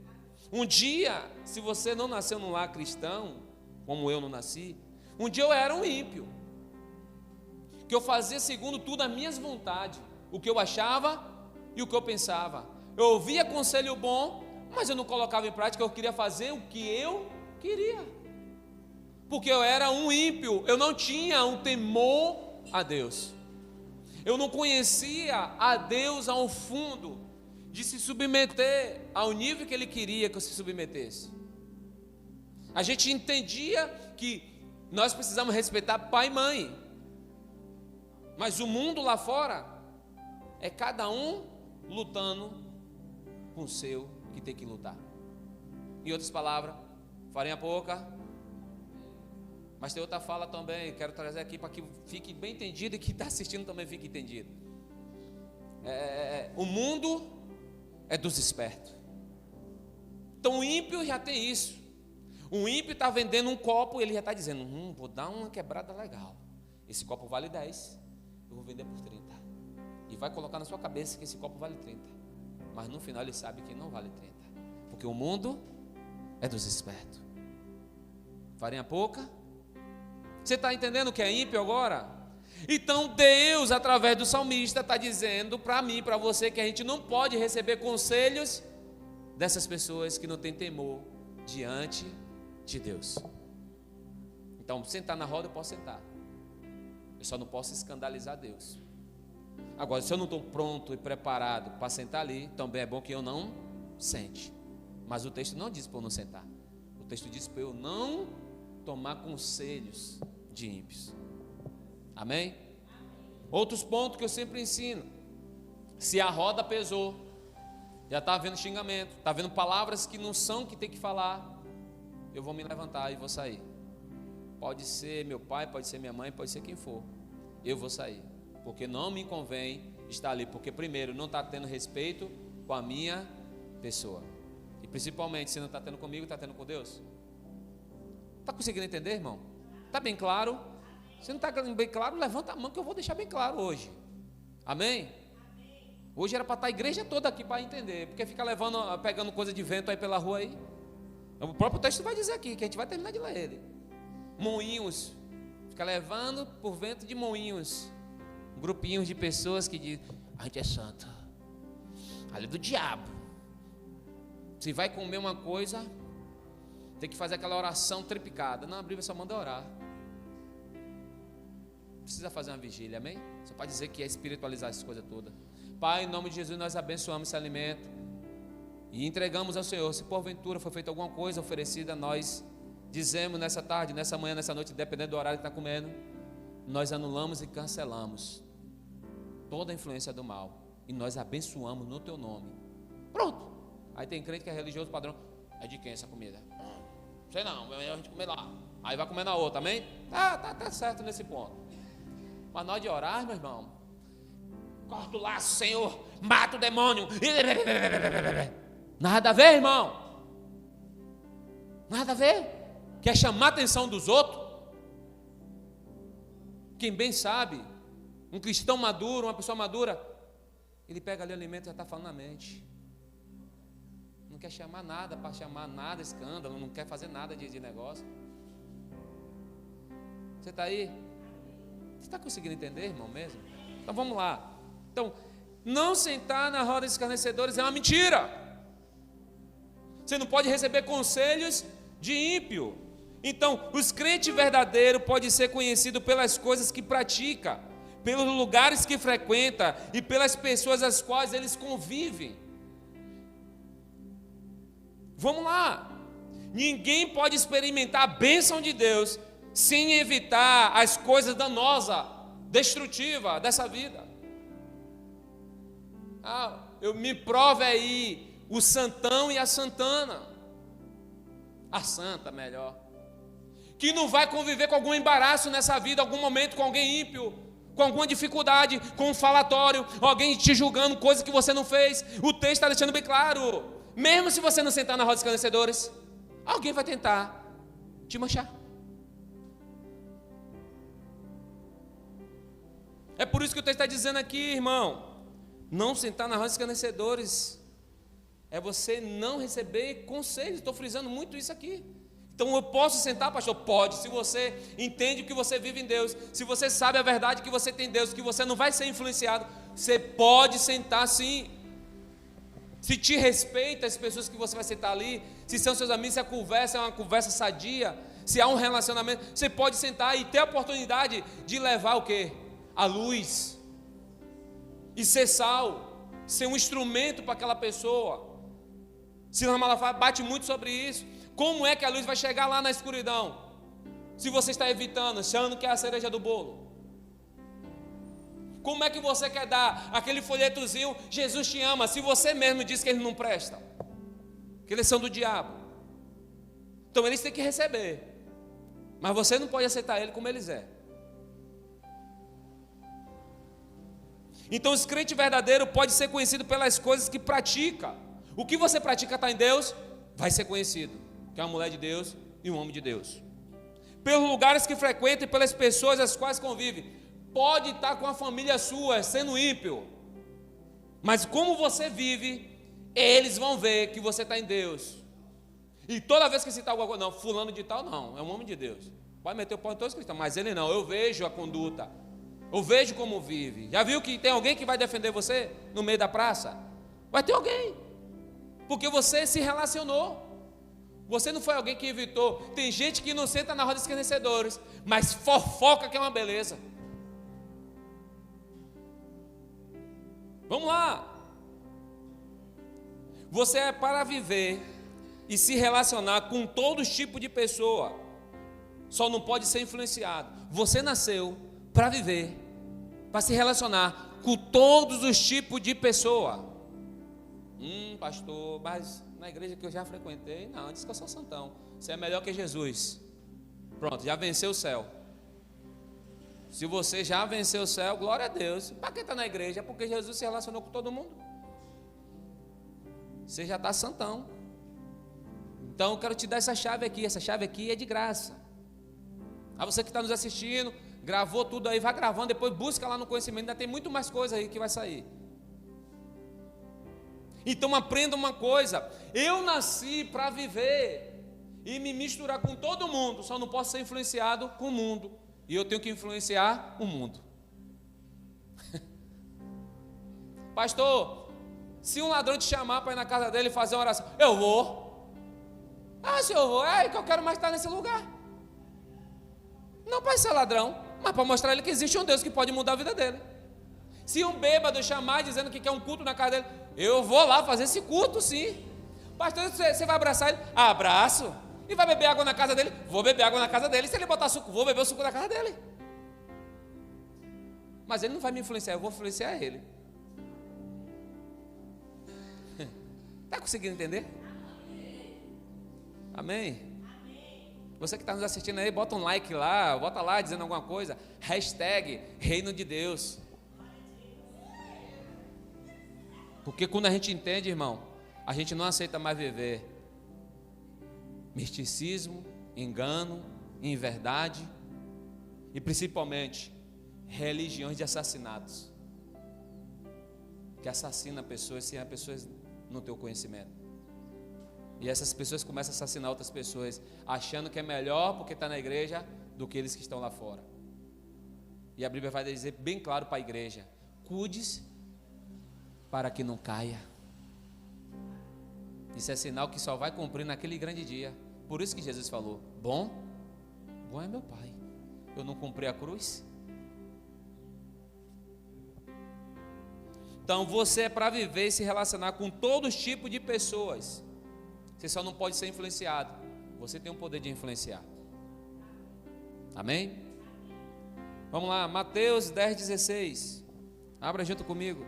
Speaker 2: Um dia, se você não nasceu num lar cristão, como eu não nasci, um dia eu era um ímpio, que eu fazia segundo tudo as minhas vontades, o que eu achava e o que eu pensava. Eu ouvia conselho bom, mas eu não colocava em prática. Eu queria fazer o que eu queria, porque eu era um ímpio, eu não tinha um temor a Deus, eu não conhecia a Deus ao fundo, de se submeter ao nível que Ele queria que eu se submetesse. A gente entendia que nós precisamos respeitar pai e mãe, mas o mundo lá fora é cada um lutando com o seu que tem que lutar. Em outras palavras, farinha pouca, mas tem outra fala também, quero trazer aqui para que fique bem entendido e que está assistindo também fique entendido. O mundo é dos espertos. Então o ímpio já tem isso. O ímpio está vendendo um copo, ele já está dizendo, vou dar uma quebrada legal. Esse copo vale 10, eu vou vender por 30. E vai colocar na sua cabeça que esse copo vale 30. Mas no final ele sabe que não vale 30. Porque o mundo é dos espertos. Farinha pouca? Você está entendendo o que é ímpio agora? Então Deus, através do salmista, está dizendo para mim, para você, que a gente não pode receber conselhos dessas pessoas que não têm temor diante de Deus. Então, sentar na roda eu posso sentar, eu só não posso escandalizar Deus. Agora, se eu não estou pronto e preparado para sentar ali, também é bom que eu não sente. Mas o texto não diz para eu não sentar, o texto diz para eu não tomar conselhos de ímpios. Amém? Outros pontos que eu sempre ensino: se a roda pesou, já está havendo xingamento, está havendo palavras que não são que tem que falar, eu vou me levantar e vou sair. Pode ser meu pai, pode ser minha mãe, pode ser quem for, eu vou sair, porque não me convém estar ali, porque primeiro não está tendo respeito com a minha pessoa, e principalmente se não está tendo comigo, está tendo com Deus. Está conseguindo entender, irmão? Está bem claro? Se não está bem claro, levanta a mão que eu vou deixar bem claro hoje. Amém? Hoje era para estar a igreja toda aqui para entender, porque fica pegando coisa de vento aí pela rua aí. O próprio texto vai dizer aqui, que a gente vai terminar de ler ele. Moinhos, fica levando por vento de moinhos, grupinhos de pessoas que dizem, a gente é santo, ali do diabo. Se vai comer uma coisa, tem que fazer aquela oração triplicada. Não, a Bíblia só manda orar. Precisa fazer uma vigília, amém? Você pode dizer que é espiritualizar essas coisas todas. Pai, em nome de Jesus, nós abençoamos esse alimento e entregamos ao Senhor. Se porventura foi feita alguma coisa oferecida, nós dizemos nessa tarde, nessa manhã, nessa noite, dependendo do horário que está comendo, nós anulamos e cancelamos toda a influência do mal e nós abençoamos no teu nome. Pronto. Aí tem crente que é religioso padrão. É de quem essa comida? Sei não, a gente comer lá. Aí vai comer na outra, amém? Tá certo nesse ponto. Mas nós de orar, meu irmão, corta o laço, Senhor, mata o demônio. Nada a ver, irmão. Nada a ver. Quer chamar a atenção dos outros? Quem bem sabe, um cristão maduro, uma pessoa madura, ele pega ali o alimento e já está falando na mente. não quer chamar nada para chamar nada escândalo, não quer fazer nada de negócio. Você está aí? Você está conseguindo entender, irmão, mesmo? Então vamos lá. Então, não sentar na roda dos escarnecedores é uma mentira. Você não pode receber conselhos de ímpio. Então, os crentes verdadeiros podem ser conhecidos pelas coisas que pratica, pelos lugares que frequenta e pelas pessoas às quais eles convivem. Vamos lá. Ninguém pode experimentar a bênção de Deus sem evitar as coisas danosas, destrutivas dessa vida. Eu me prove aí o santão e a santana. A santa, melhor. Que não vai conviver com algum embaraço nessa vida, algum momento com alguém ímpio, com alguma dificuldade, com um falatório, alguém te julgando, coisa que você não fez. O texto está deixando bem claro. Mesmo se você não sentar na roda dos escarnecedores, alguém vai tentar te manchar. É por isso que o texto está dizendo aqui, irmão, não sentar na roda dos escarnecedores é você não receber conselhos. Estou frisando muito isso aqui. Então eu posso sentar, pastor? Pode, se você entende que você vive em Deus, se você sabe a verdade que você tem em Deus, que você não vai ser influenciado, você pode sentar sim. Se te respeita as pessoas que você vai sentar ali, se são seus amigos, se a conversa é uma conversa sadia, se há um relacionamento, você pode sentar e ter a oportunidade de levar o quê? A luz, e ser sal, ser um instrumento para aquela pessoa. Silas Malafaia bate muito sobre isso. Como é que a luz vai chegar lá na escuridão? Se você está evitando, achando que é a cereja do bolo. Como é que você quer dar aquele folhetozinho, Jesus te ama, se você mesmo diz que ele não presta? Que eles são do diabo. Então eles têm que receber. Mas você não pode aceitar ele como eles é. Então os crentes verdadeiros podem ser conhecidos pelas coisas que pratica. O que você pratica está em Deus, vai ser conhecido. Que é uma mulher de Deus e um homem de Deus. Pelos lugares que frequenta e pelas pessoas as quais convive. Pode estar com a família sua, sendo ímpio. Mas como você vive, eles vão ver que você está em Deus. E toda vez que citar alguma coisa, não, fulano de tal não, é um homem de Deus. Pode meter o pau em todos os cristãos, mas ele não, eu vejo a conduta. Eu vejo como vive. Já viu que tem alguém que vai defender você no meio da praça? Vai ter alguém. Porque você se relacionou. Você não foi alguém que evitou. Tem gente que não senta na roda dos escarnecedores, mas fofoca que é uma beleza. Vamos lá. Você é para viver e se relacionar com todo tipo de pessoa. Só não pode ser influenciado. Você nasceu para viver, para se relacionar com todos os tipos de pessoa. Pastor, mas na igreja que eu já frequentei, não, diz que eu sou santão. Você é melhor que Jesus. Pronto, já venceu o céu. Se você já venceu o céu, glória a Deus. Para que está na igreja? É porque Jesus se relacionou com todo mundo. Você já está santão. Então eu quero te dar essa chave aqui. Essa chave aqui é de graça. A você que está nos assistindo, gravou tudo aí, vai gravando, depois busca lá no conhecimento. Ainda tem muito mais coisa aí que vai sair. Então aprenda uma coisa. Eu nasci para viver e me misturar com todo mundo. Só não posso ser influenciado com o mundo. E eu tenho que influenciar o mundo. Pastor, se um ladrão te chamar para ir na casa dele e fazer uma oração, eu vou. Se eu vou, é que eu quero mais estar nesse lugar. Não para ser ladrão, mas para mostrar a ele que existe um Deus que pode mudar a vida dele. Se um bêbado chamar dizendo que quer um culto na casa dele, eu vou lá fazer esse culto sim. Pastor, você vai abraçar ele? Abraço. E vai beber água na casa dele? Vou beber água na casa dele. Se ele botar suco, vou beber o suco da casa dele. Mas ele não vai me influenciar, eu vou influenciar ele. Está conseguindo entender? Amém? Você que está nos assistindo aí, bota um like lá, bota lá dizendo alguma coisa. Hashtag Reino de Deus. Porque quando a gente entende, irmão, a gente não aceita mais viver misticismo, engano, inverdade e principalmente religiões de assassinatos que assassinam pessoas sem as pessoas não ter o conhecimento. E essas pessoas começam a assassinar outras pessoas, achando que é melhor porque está na igreja do que eles que estão lá fora. E a Bíblia vai dizer bem claro para a igreja: cuide-se para que não caia. Isso é sinal que só vai cumprir naquele grande dia. Por isso que Jesus falou: bom é meu Pai. Eu não cumpri a cruz? Então você é para viver e se relacionar com todos os tipos de pessoas. Você só não pode ser influenciado. Você tem o poder de influenciar. Amém? Vamos lá, Mateus 10,16. Abra junto comigo.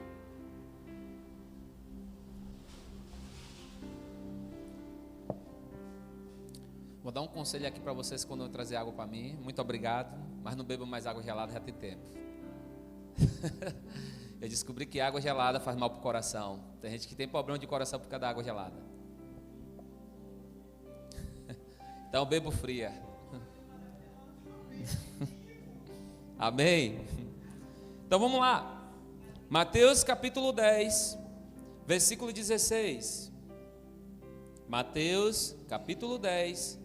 Speaker 2: Vou dar um conselho aqui para vocês quando eu trazer água para mim. Muito obrigado, mas não bebam mais água gelada, já tem tempo. Eu descobri que água gelada faz mal para o coração. Tem gente que tem problema de coração por causa da água gelada. Então bebo fria. Amém? Então vamos lá. Mateus capítulo 10, versículo 16. Mateus capítulo 10,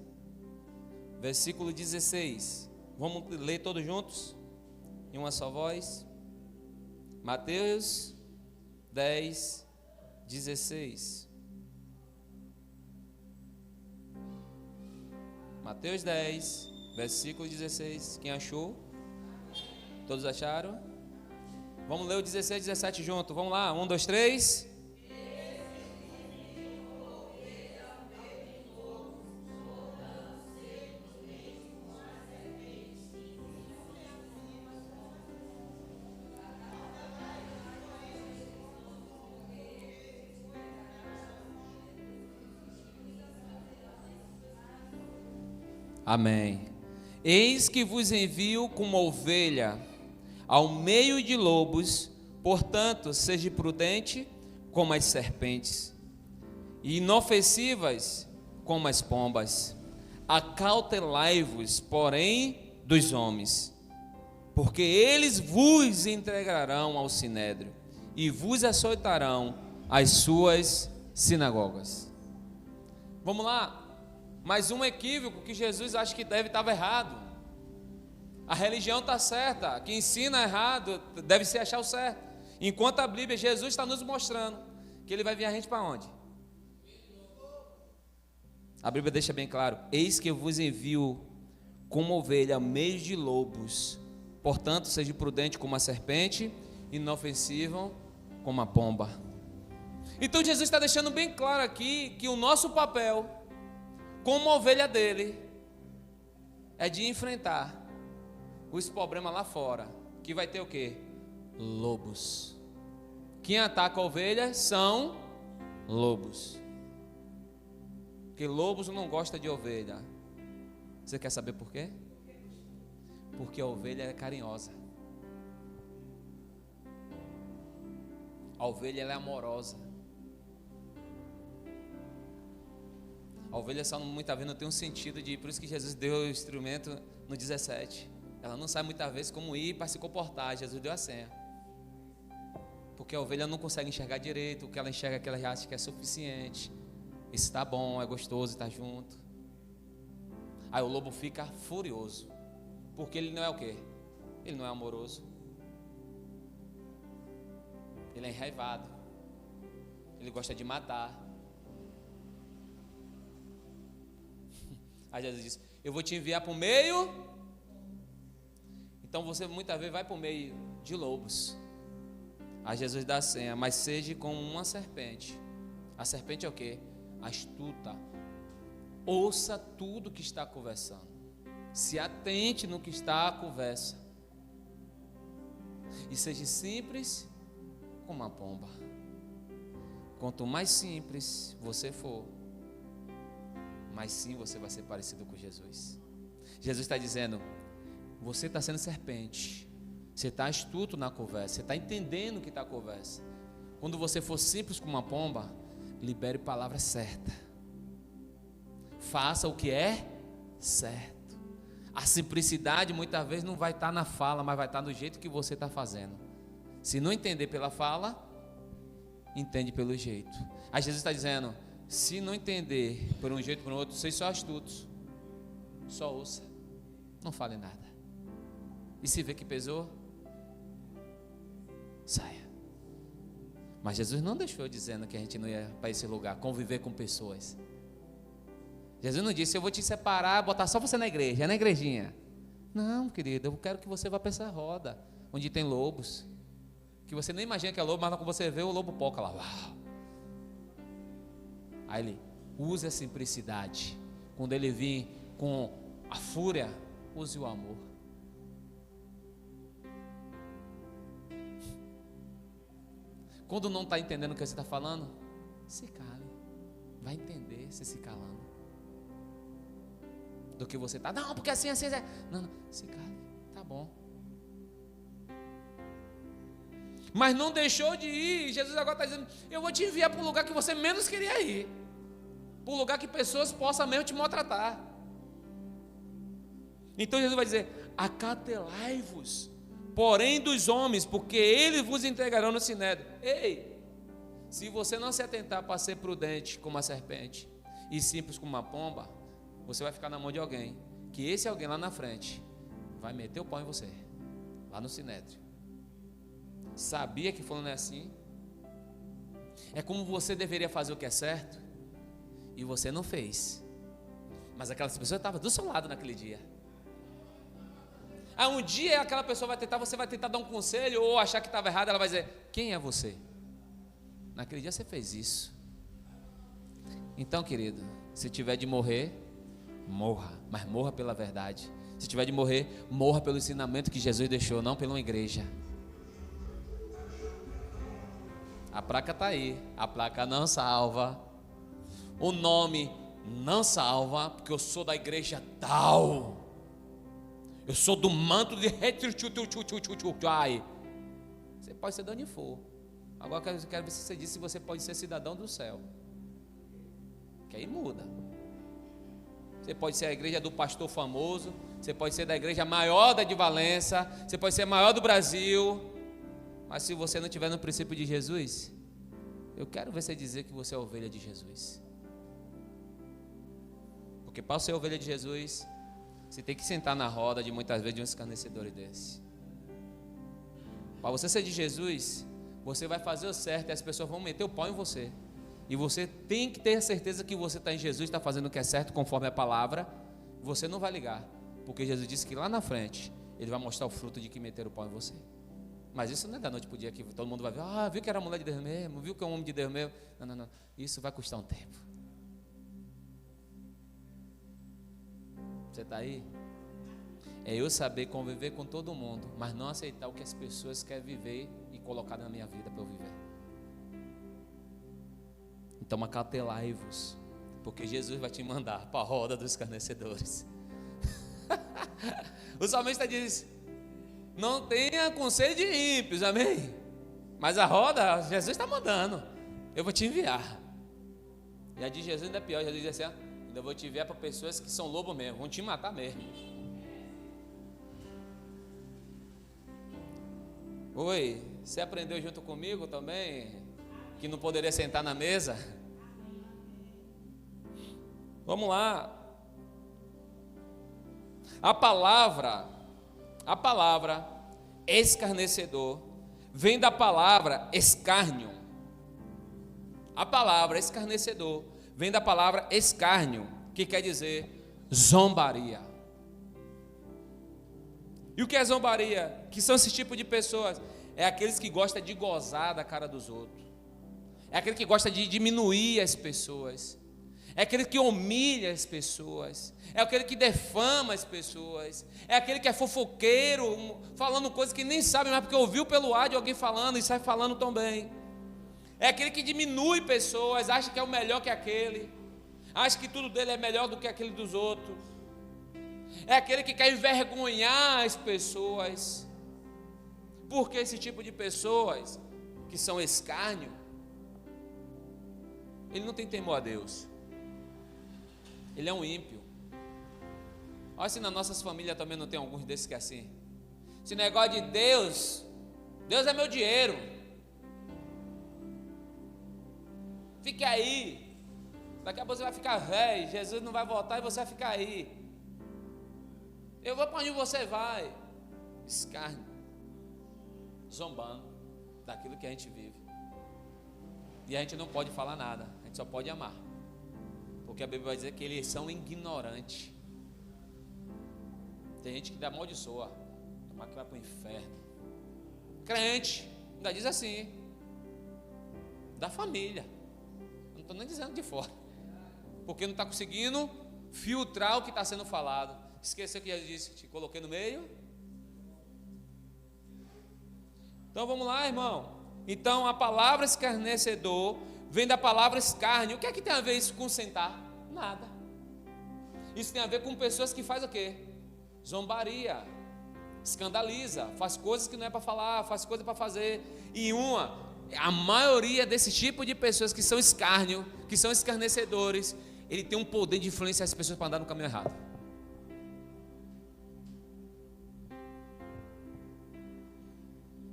Speaker 2: versículo 16. Vamos ler todos juntos? Em uma só voz. Mateus 10, 16. Mateus 10, versículo 16. Quem achou? Todos acharam? Vamos ler o 16 e 17 junto. Vamos lá, 1, 2, 3. Amém. Eis que vos envio como ovelha ao meio de lobos, portanto, seja prudente como as serpentes, e inofensivas como as pombas. Acautelai-vos, porém, dos homens, porque eles vos entregarão ao sinédrio, e vos açoitarão às suas sinagogas. Vamos lá. Mais um equívoco que Jesus acha que estava errado. A religião está certa, quem ensina errado deve se achar o certo. Enquanto a Bíblia, Jesus está nos mostrando que Ele vai vir a gente para onde? A Bíblia deixa bem claro: eis que eu vos envio como ovelha a meio de lobos, portanto seja prudente como a serpente e inofensivo como a pomba. Então Jesus está deixando bem claro aqui que o nosso papel como ovelha dele é de enfrentar os problemas lá fora, que vai ter o quê? Lobos. Quem ataca a ovelha são lobos. Porque lobos não gostam de ovelha. Você quer saber por quê? Porque a ovelha é carinhosa. A ovelha ela é amorosa. A ovelha só muitas vezes não tem um sentido de... Por isso que Jesus deu o instrumento no 17. Ela não sabe muitas vezes como ir para se comportar. Jesus deu a senha. Porque a ovelha não consegue enxergar direito. O que ela enxerga é que ela já acha que é suficiente. Isso está bom, é gostoso, está junto. Aí o lobo fica furioso. Porque ele não é o quê? Ele não é amoroso. Ele é enraivado. Ele gosta de matar. Aí Jesus disse: eu vou te enviar para o meio. Então você muitas vezes vai para o meio de lobos. Aí Jesus dá a senha: mas seja como uma serpente. A serpente é o quê? Astuta. Ouça tudo que está conversando. Se atente no que está a conversa. E seja simples como uma pomba. Quanto mais simples você for, mas sim você vai ser parecido com Jesus. Jesus está dizendo: você está sendo serpente, você está astuto na conversa, você está entendendo o que está a conversa. Quando você for simples como uma pomba, libere palavra certa, faça o que é certo. A simplicidade muitas vezes não vai estar na fala, mas vai estar no jeito que você está fazendo. Se não entender pela fala, entende pelo jeito. Aí Jesus está dizendo: Se não entender por um jeito ou por outro, vocês são astutos. Só ouça. Não fale nada. E se vê que pesou, saia. Mas Jesus não deixou dizendo que a gente não ia para esse lugar, conviver com pessoas. Jesus não disse, eu vou te separar, botar só você na igreja, na igrejinha. Não, querido, eu quero que você vá para essa roda, onde tem lobos. Que você nem imagina que é lobo, mas quando você vê o lobo poca lá. Uau. Aí ele use a simplicidade. Quando ele vir com a fúria, use o amor. Quando não está entendendo o que você está falando, se cale. Vai entender se calando. Do que você está, não, porque assim, assim, assim. Não, se cale, tá bom. Mas não deixou de ir. Jesus agora está dizendo, eu vou te enviar para um lugar que você menos queria ir. Para um lugar que pessoas possam mesmo te maltratar. Então Jesus vai dizer, acautelai-vos, porém dos homens, porque eles vos entregarão no sinédrio. Ei, se você não se atentar para ser prudente como a serpente e simples como uma pomba, você vai ficar na mão de alguém, que esse alguém lá na frente vai meter o pau em você, lá no sinédrio. Sabia que falando é assim? É como você deveria fazer o que é certo e você não fez, mas aquelas pessoas estavam do seu lado naquele dia. Aí um dia aquela pessoa vai tentar, você vai tentar dar um conselho ou achar que estava errado, ela vai dizer, quem é você? Naquele dia você fez isso. Então, querido, se tiver de morrer, morra, mas morra pela verdade. Se tiver de morrer, morra pelo ensinamento que Jesus deixou, não pela uma igreja. A placa está aí, a placa não salva, o nome não salva, porque eu sou da igreja tal, eu sou do manto de ai. Você pode ser de onde for. Agora eu quero ver se você diz se você pode ser cidadão do céu, que aí muda. Você pode ser a igreja do pastor famoso, você pode ser da igreja maior da de Valença, você pode ser a maior do Brasil, mas se você não estiver no princípio de Jesus, eu quero ver você dizer que você é ovelha de Jesus. Porque para ser ovelha de Jesus, você tem que sentar na roda de muitas vezes de um escarnecedor desse. Para você ser de Jesus, você vai fazer o certo e as pessoas vão meter o pau em você. E você tem que ter a certeza que você está em Jesus, está fazendo o que é certo conforme a palavra. Você não vai ligar, porque Jesus disse que lá na frente Ele vai mostrar o fruto de que meter o pau em você. Mas isso não é da noite para o dia que todo mundo vai ver, viu que era mulher de Deus mesmo, viu que é um homem de Deus mesmo. Não, não, não, isso vai custar um tempo. Você está aí? É eu saber conviver com todo mundo, mas não aceitar o que as pessoas querem viver e colocar na minha vida para eu viver. Então acautelai-vos, porque Jesus vai te mandar para a roda dos escarnecedores. O salmista diz, não tenha conselho de ímpios, amém? Mas a roda, Jesus está mandando, eu vou te enviar. E a de Jesus ainda é pior, Jesus diz assim, ainda vou te enviar para pessoas que são lobo mesmo, vão te matar mesmo. Oi, você aprendeu junto comigo também que não poderia sentar na mesa? Vamos lá. A palavra escarnecedor vem da palavra escárnio. A palavra escarnecedor vem da palavra escárnio, que quer dizer zombaria. E o que é zombaria? Que são esse tipo de pessoas? É aqueles que gostam de gozar da cara dos outros. É aquele que gosta de diminuir as pessoas. É aquele que humilha as pessoas. É aquele que defama as pessoas. É aquele que é fofoqueiro, falando coisas que nem sabe mais, porque ouviu pelo ar de alguém falando e sai falando também. É aquele que diminui pessoas, acha que é o melhor que aquele. Acha que tudo dele é melhor do que aquele dos outros. É aquele que quer envergonhar as pessoas. Porque esse tipo de pessoas que são escárnio, ele não tem temor a Deus. Ele é um ímpio. Olha se nas nossas famílias também não tem alguns desses que é assim. Esse negócio de Deus é meu dinheiro. Fique aí. Daqui a pouco você vai ficar velho, Jesus não vai voltar e você vai ficar aí. Eu vou para onde você vai. Escárnio. Zombando daquilo que a gente vive. E a gente não pode falar nada, a gente só pode amar. Porque a Bíblia vai dizer que eles são ignorantes. Tem gente que dá amaldiçoa, tomar que vai para o inferno. Crente, ainda diz assim, da família. Não estou nem dizendo de fora. Porque não está conseguindo filtrar o que está sendo falado. Esqueceu que Jesus disse, te coloquei no meio. Então vamos lá, irmão. Então a palavra escarnecedor vem da palavra escárnio. O que é que tem a ver isso com sentar? Nada. Isso tem a ver com pessoas que fazem o quê? Zombaria, escandaliza, faz coisas que não é para falar, faz coisas para fazer. E a maioria desse tipo de pessoas que são escárnio, que são escarnecedores, ele tem um poder de influenciar as pessoas para andar no caminho errado.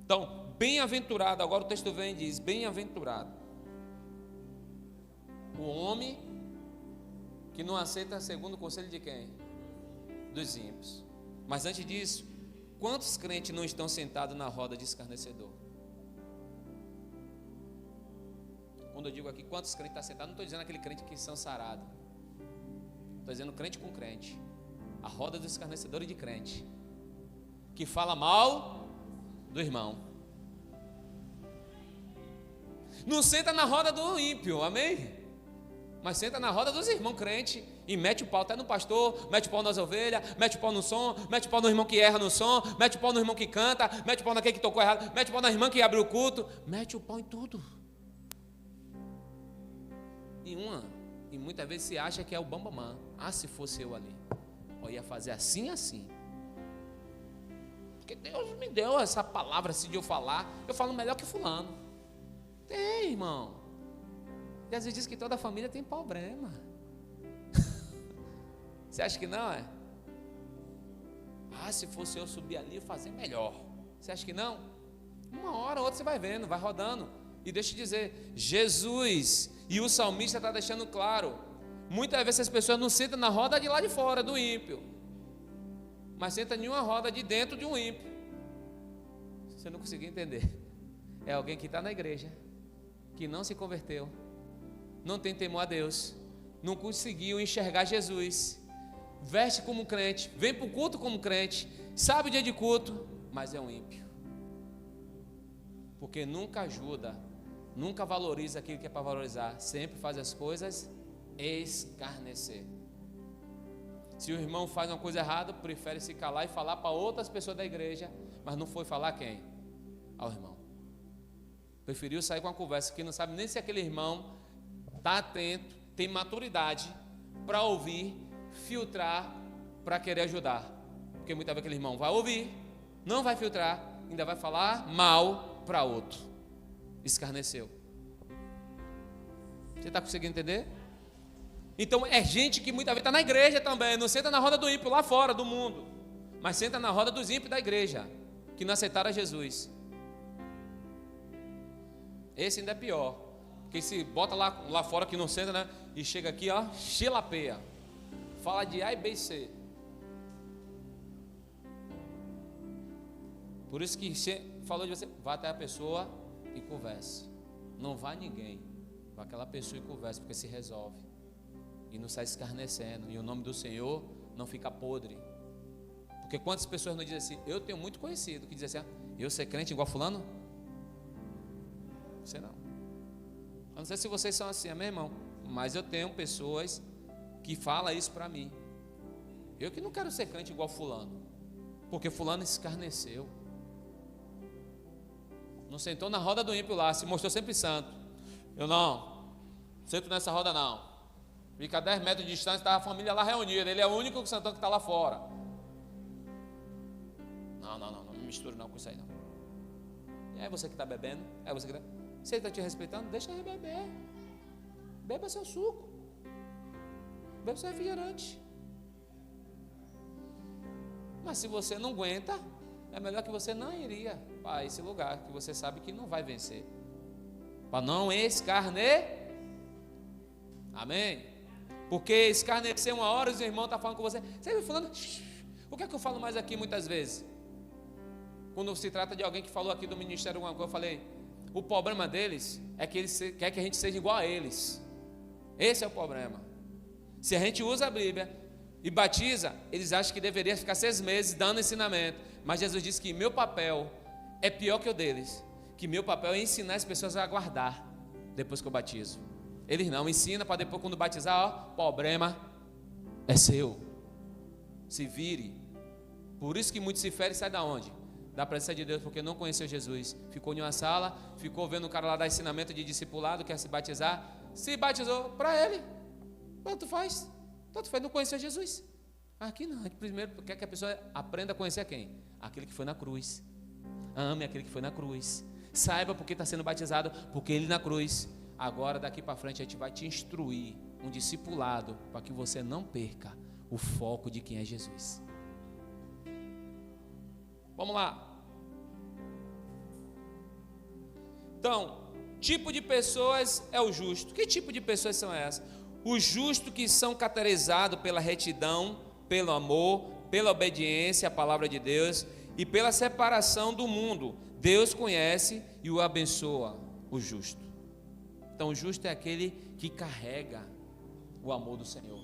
Speaker 2: Então, bem-aventurado, agora o texto vem e diz, bem-aventurado o homem que não aceita segundo o conselho de quem? Dos ímpios. Mas antes disso, quantos crentes não estão sentados na roda de escarnecedor? Quando eu digo aqui quantos crentes estão sentados, não estou dizendo aquele crente que são sarados. Estou dizendo crente com crente. A roda do escarnecedor e de crente que fala mal do irmão. Não senta na roda do ímpio, amém? Mas senta na roda dos irmãos crentes e mete o pau até no pastor, mete o pau nas ovelhas, mete o pau no som, mete o pau no irmão que erra no som, mete o pau no irmão que canta, mete o pau naquele que tocou errado, mete o pau na irmã que abriu o culto, mete o pau em tudo. E muitas vezes se acha que é o bambamã. Ah, se fosse eu ali, eu ia fazer assim, assim. Porque Deus me deu essa palavra assim de eu falar, eu falo melhor que fulano. Tem, irmão. Jesus diz que toda família tem problema. Você acha que não, é? Ah, se fosse eu subir ali e fazer melhor. Você acha que não? Uma hora ou outra você vai vendo, vai rodando. E deixa eu dizer, Jesus e o salmista está deixando claro, muitas vezes as pessoas não sentam na roda de lá de fora, do ímpio, mas sentam em uma roda de dentro de um ímpio. Você não conseguiu entender. É alguém que está na igreja, que não se converteu, não tem temor a Deus, não conseguiu enxergar Jesus, veste como crente, vem para o culto como crente, sabe o dia de culto, mas é um ímpio, porque nunca ajuda, nunca valoriza aquilo que é para valorizar, sempre faz as coisas escarnecer. Se o irmão faz uma coisa errada, prefere se calar e falar para outras pessoas da igreja, mas não foi falar quem? Ao irmão. Preferiu sair com uma conversa que não sabe nem se aquele irmão está atento, tem maturidade para ouvir, filtrar, para querer ajudar. Porque muitas vezes aquele irmão vai ouvir, não vai filtrar, ainda vai falar mal para outro. Escarneceu. Você está conseguindo entender? Então é gente que muitas vezes está na igreja também, não senta na roda do ímpio lá fora do mundo, mas senta na roda dos ímpios da igreja, que não aceitaram a Jesus. Esse ainda é pior, porque se bota lá fora que não senta, né? E chega aqui, ó, chilapeia, fala de A e B e C. Por isso que você falou de você, vá até a pessoa e converse. Não vai ninguém, vai aquela pessoa e converse, porque se resolve. E não sai escarnecendo, e o nome do Senhor não fica podre. Porque quantas pessoas não dizem assim? Eu tenho muito conhecido que dizem assim, eu ser crente igual fulano? Você não. Eu não sei se vocês são assim, amém, irmão? Mas eu tenho pessoas que falam isso para mim. Eu que não quero ser crente igual fulano, porque fulano escarneceu. Não sentou na roda do ímpio lá, se mostrou sempre santo. Eu não sento nessa roda não. Fica a 10 metros de distância, está a família lá reunida. Ele é o único santão que está lá fora. Não me misture não com isso aí não. E é você que está bebendo, é você que está... Se ele está te respeitando, deixa ele beber. Beba seu suco. Beba seu refrigerante. Mas se você não aguenta, é melhor que você não iria para esse lugar, que você sabe que não vai vencer. Para não escarnecer. Amém? Porque escarnecer uma hora, os irmãos estão falando com você. Você viu falando? O que é que eu falo mais aqui muitas vezes? Quando se trata de alguém que falou aqui do ministério alguma coisa, eu falei, o problema deles é que eles querem que a gente seja igual a eles. Esse é o problema. Se a gente usa a Bíblia e batiza, eles acham que deveria ficar 6 meses dando ensinamento. Mas Jesus disse que meu papel é pior que o deles. Que meu papel é ensinar as pessoas a guardar depois que eu batizo. Eles não ensinam para depois quando batizar, ó, problema é seu. Se vire. Por isso que muitos se ferem e saem da onde? Da presença de Deus, porque não conheceu Jesus. Ficou em uma sala, ficou vendo o cara lá dar ensinamento de discipulado, quer se batizar. Se batizou para ele. Tanto faz, não conheceu Jesus. Aqui não, primeiro quer que a pessoa aprenda a conhecer quem? Aquele que foi na cruz. Ame aquele que foi na cruz. Saiba porque está sendo batizado, porque ele na cruz. Agora daqui para frente a gente vai te instruir um discipulado para que você não perca o foco de quem é Jesus. Vamos lá. Então, tipo de pessoas é o justo. Que tipo de pessoas são essas? Os justos que são caracterizados pela retidão, pelo amor, pela obediência à palavra de Deus e pela separação do mundo. Deus conhece e o abençoa, o justo. Então o justo é aquele que carrega o amor do Senhor.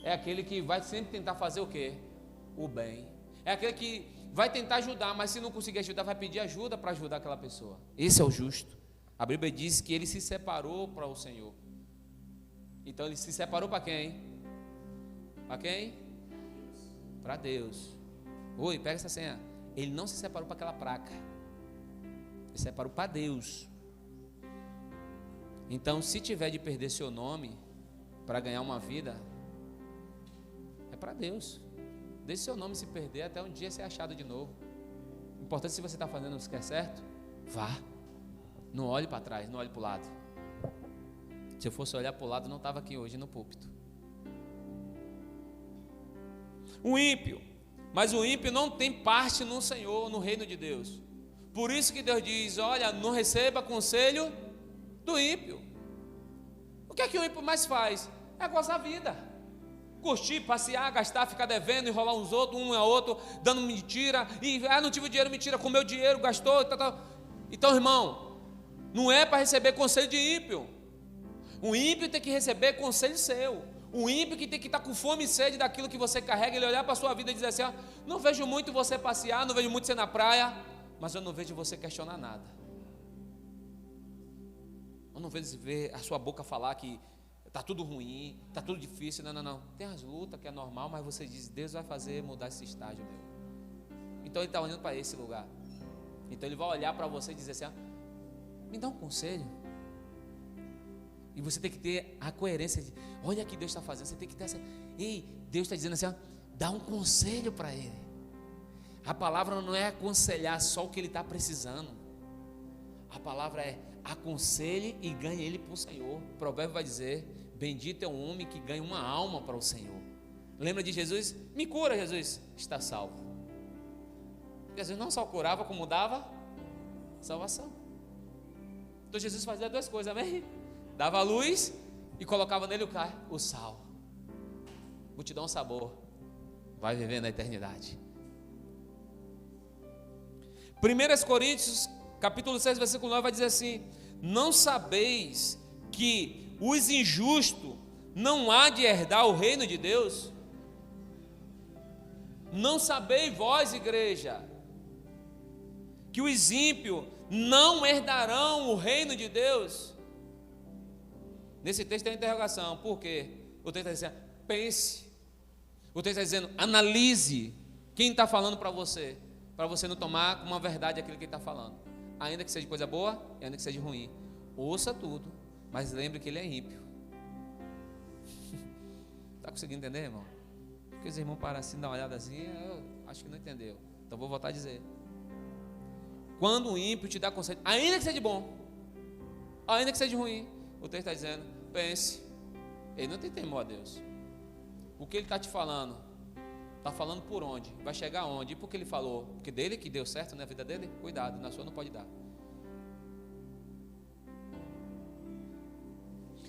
Speaker 2: É aquele que vai sempre tentar fazer o quê? O bem. É aquele que vai tentar ajudar, mas se não conseguir ajudar, vai pedir ajuda para ajudar aquela pessoa. Esse é o justo. A Bíblia diz que ele se separou para o Senhor. Então ele se separou para quem? Para quem? Para Deus. Oi, pega essa senha. Ele não se separou para aquela placa. Ele se separou para Deus. Então, se tiver de perder seu nome para ganhar uma vida, é para Deus. Deixe seu nome se perder até um dia ser achado de novo. O importante, se você está fazendo o que é certo, vá. Não olhe para trás, não olhe para o lado. Se eu fosse olhar para o lado, não estava aqui hoje no púlpito. O ímpio. Mas o ímpio não tem parte no Senhor, no reino de Deus. Por isso que Deus diz, olha, não receba conselho do ímpio. O que é que o ímpio mais faz? É gozar a vida. Curtir, passear, gastar, ficar devendo, enrolar uns outros, um a outro, dando mentira. E, não tive dinheiro, mentira, comeu dinheiro, gastou, tal. Então, irmão, não é para receber conselho de ímpio. O ímpio tem que receber conselho seu. O ímpio que tem que estar com fome e sede daquilo que você carrega, ele olhar para a sua vida e dizer assim, ó, não vejo muito você passear, não vejo muito você na praia, mas eu não vejo você questionar nada. Eu não vejo ver a sua boca falar que está tudo ruim, está tudo difícil. Não. Tem as lutas que é normal, mas você diz, Deus vai fazer mudar esse estágio meu. Então ele está olhando para esse lugar. Então ele vai olhar para você e dizer assim, ó, me dá um conselho. E você tem que ter a coerência de, olha o que Deus está fazendo. Você tem que ter essa, ei, Deus está dizendo assim, ó, dá um conselho para ele. A palavra não é aconselhar só o que ele está precisando. A palavra é aconselhe e ganhe ele para o Senhor. O provérbio vai dizer, bendito é o homem que ganha uma alma para o Senhor. Lembra de Jesus? Me cura, Jesus, está salvo. Jesus não só curava, como dava salvação. Então Jesus fazia 2 coisas, amém? Dava a luz e colocava nele o sal. Vou te dar um sabor. Vai viver na eternidade. 1 Coríntios, capítulo 6, versículo 9, vai dizer assim, não sabeis que os injustos não há de herdar o reino de Deus? Não sabeis vós, igreja, que os ímpios não herdarão o reino de Deus? Nesse texto tem uma interrogação, por quê? O texto está dizendo, pense. O texto está dizendo, analise quem está falando para você não tomar como uma verdade aquilo que ele está falando. Ainda que seja coisa boa, e ainda que seja ruim. Ouça tudo, mas lembre que ele é ímpio. Está conseguindo entender, irmão? Porque os irmãos param assim, dá uma olhada assim, eu acho que não entendeu. Então vou voltar a dizer. Quando o ímpio te dá conselho, ainda que seja bom, ainda que seja ruim, o texto está dizendo, pense, ele não tem temor a Deus. O que ele está te falando? Está falando por onde? Vai chegar aonde? E por que ele falou? Porque dele que deu certo na vida dele? Cuidado, na sua não pode dar.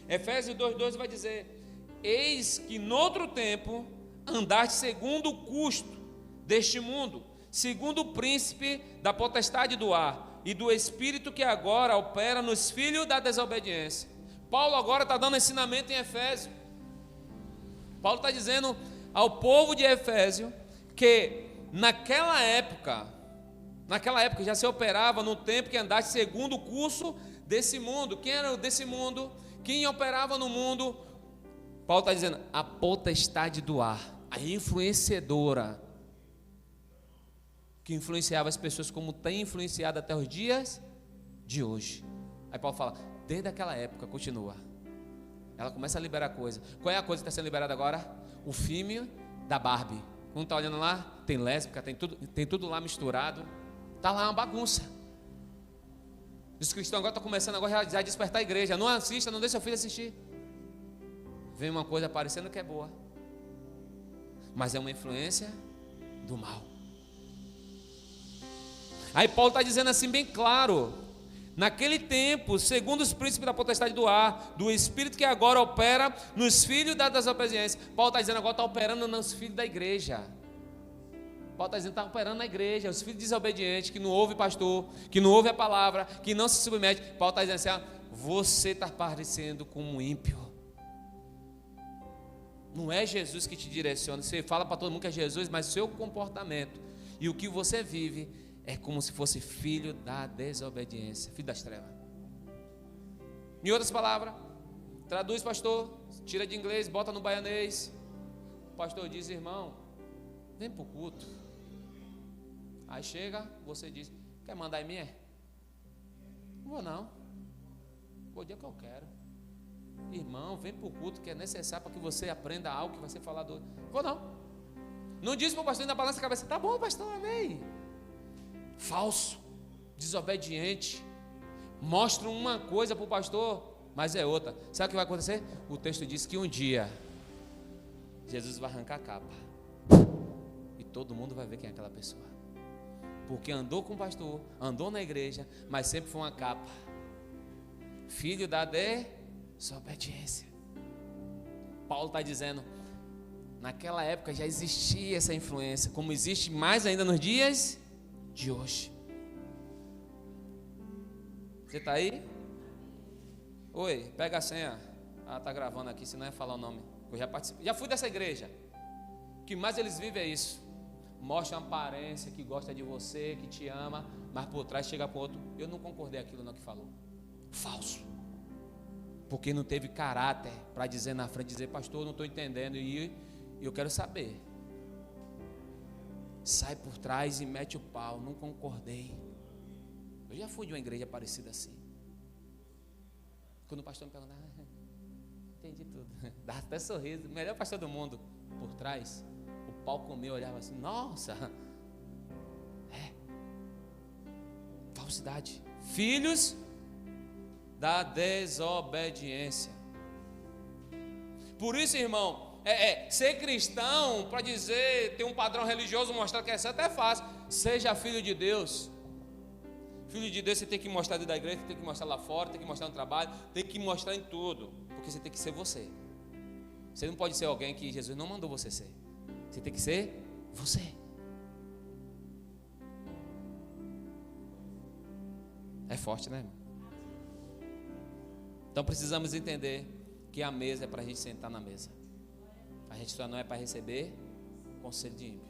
Speaker 2: Efésios 2,12 vai dizer: eis que noutro tempo andaste segundo o custo deste mundo, segundo o príncipe da potestade do ar e do espírito que agora opera nos filhos da desobediência. Paulo agora está dando ensinamento em Efésio. Paulo está dizendo ao povo de Efésio que naquela época já se operava no tempo que andaste segundo o curso desse mundo. Quem era desse mundo? Quem operava no mundo? Paulo está dizendo a potestade do ar, a influenciadora, que influenciava as pessoas como tem influenciado até os dias de hoje. Aí Paulo fala, desde aquela época, continua. Ela começa a liberar coisa. Qual é a coisa que está sendo liberada agora? O filme da Barbie. Quando está olhando lá, tem lésbica, tem tudo lá misturado. Está lá uma bagunça. Os cristãos agora estão começando agora a despertar a igreja. Não assista, não deixe seu filho assistir. Vem uma coisa parecendo que é boa, mas é uma influência do mal. Aí Paulo está dizendo assim bem claro: naquele tempo, segundo os príncipes da potestade do ar, do espírito que agora opera nos filhos da desobediência. Paulo está dizendo agora está operando nos filhos da igreja. Paulo está dizendo está operando na igreja, os filhos desobedientes, que não ouvem pastor, que não ouvem a palavra, que não se submete. Paulo está dizendo assim, você está parecendo como um ímpio. Não é Jesus que te direciona. Você fala para todo mundo que é Jesus, mas o seu comportamento e o que você vive é como se fosse filho da desobediência, filho das trevas. Em outras palavras, traduz, pastor, tira de inglês, bota no baianês. O pastor diz, irmão, vem para o culto. Aí chega, você diz, quer mandar em mim? Não vou não. Vou o dia que eu quero. Irmão, vem para o culto que é necessário para que você aprenda algo que vai ser falado hoje. Vou não. Não diz para o pastor, ainda balança a cabeça, tá bom, pastor, amém. Falso, desobediente, mostra uma coisa para o pastor, mas é outra. Sabe o que vai acontecer? O texto diz que um dia Jesus vai arrancar a capa e todo mundo vai ver quem é aquela pessoa, porque andou com o pastor, andou na igreja, mas sempre foi uma capa, filho da desobediência. Paulo está dizendo, naquela época já existia essa influência, como existe mais ainda nos dias de hoje. Você está aí? Oi, pega a senha. Está gravando aqui, senão ia falar o nome. Eu já participei, já fui dessa igreja. O que mais eles vivem é isso. Mostra uma aparência que gosta de você, que te ama, mas por trás chega para o outro. Eu não concordei aquilo não que falou. Falso. Porque não teve caráter para dizer na frente, dizer, pastor, eu não estou entendendo e eu quero saber. Sai por trás e mete o pau, não concordei. Eu já fui de uma igreja parecida assim. Quando o pastor me perguntava, entendi tudo, dá até sorriso, melhor pastor do mundo. Por trás, o pau comeu, olhava assim, nossa, falsidade, filhos da desobediência. Por isso, irmão, ser cristão, para dizer, ter um padrão religioso, mostrar que é certo, é fácil. Seja filho de Deus. Filho de Deus, você tem que mostrar dentro da igreja, tem que mostrar lá fora, tem que mostrar no trabalho, tem que mostrar em tudo, porque você tem que ser você. Você não pode ser alguém que Jesus não mandou você ser. Você tem que ser você. É forte, né, irmão? Então precisamos entender que a mesa é para a gente sentar na mesa. A gente só não é para receber conselho de ímpio.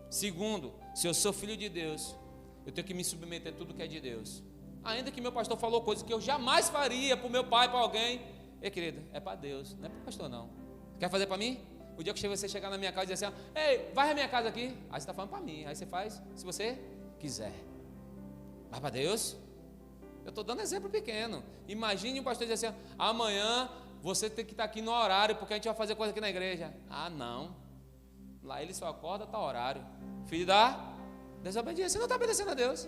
Speaker 2: Segundo, se eu sou filho de Deus, eu tenho que me submeter a tudo que é de Deus. Ainda que meu pastor falou coisas que eu jamais faria para o meu pai, para alguém. Ei, querido, é para Deus, não é para o pastor não. Quer fazer para mim? O dia que você chegar na minha casa e dizer assim, ei, vai à minha casa aqui. Aí você está falando para mim, aí você faz se você quiser. Mas para Deus? Eu estou dando exemplo pequeno. Imagine um pastor dizer assim, amanhã você tem que estar aqui no horário, porque a gente vai fazer coisa aqui na igreja. Ah, não. Lá ele só acorda, está horário. Filho da desobediência. Você não está obedecendo a Deus.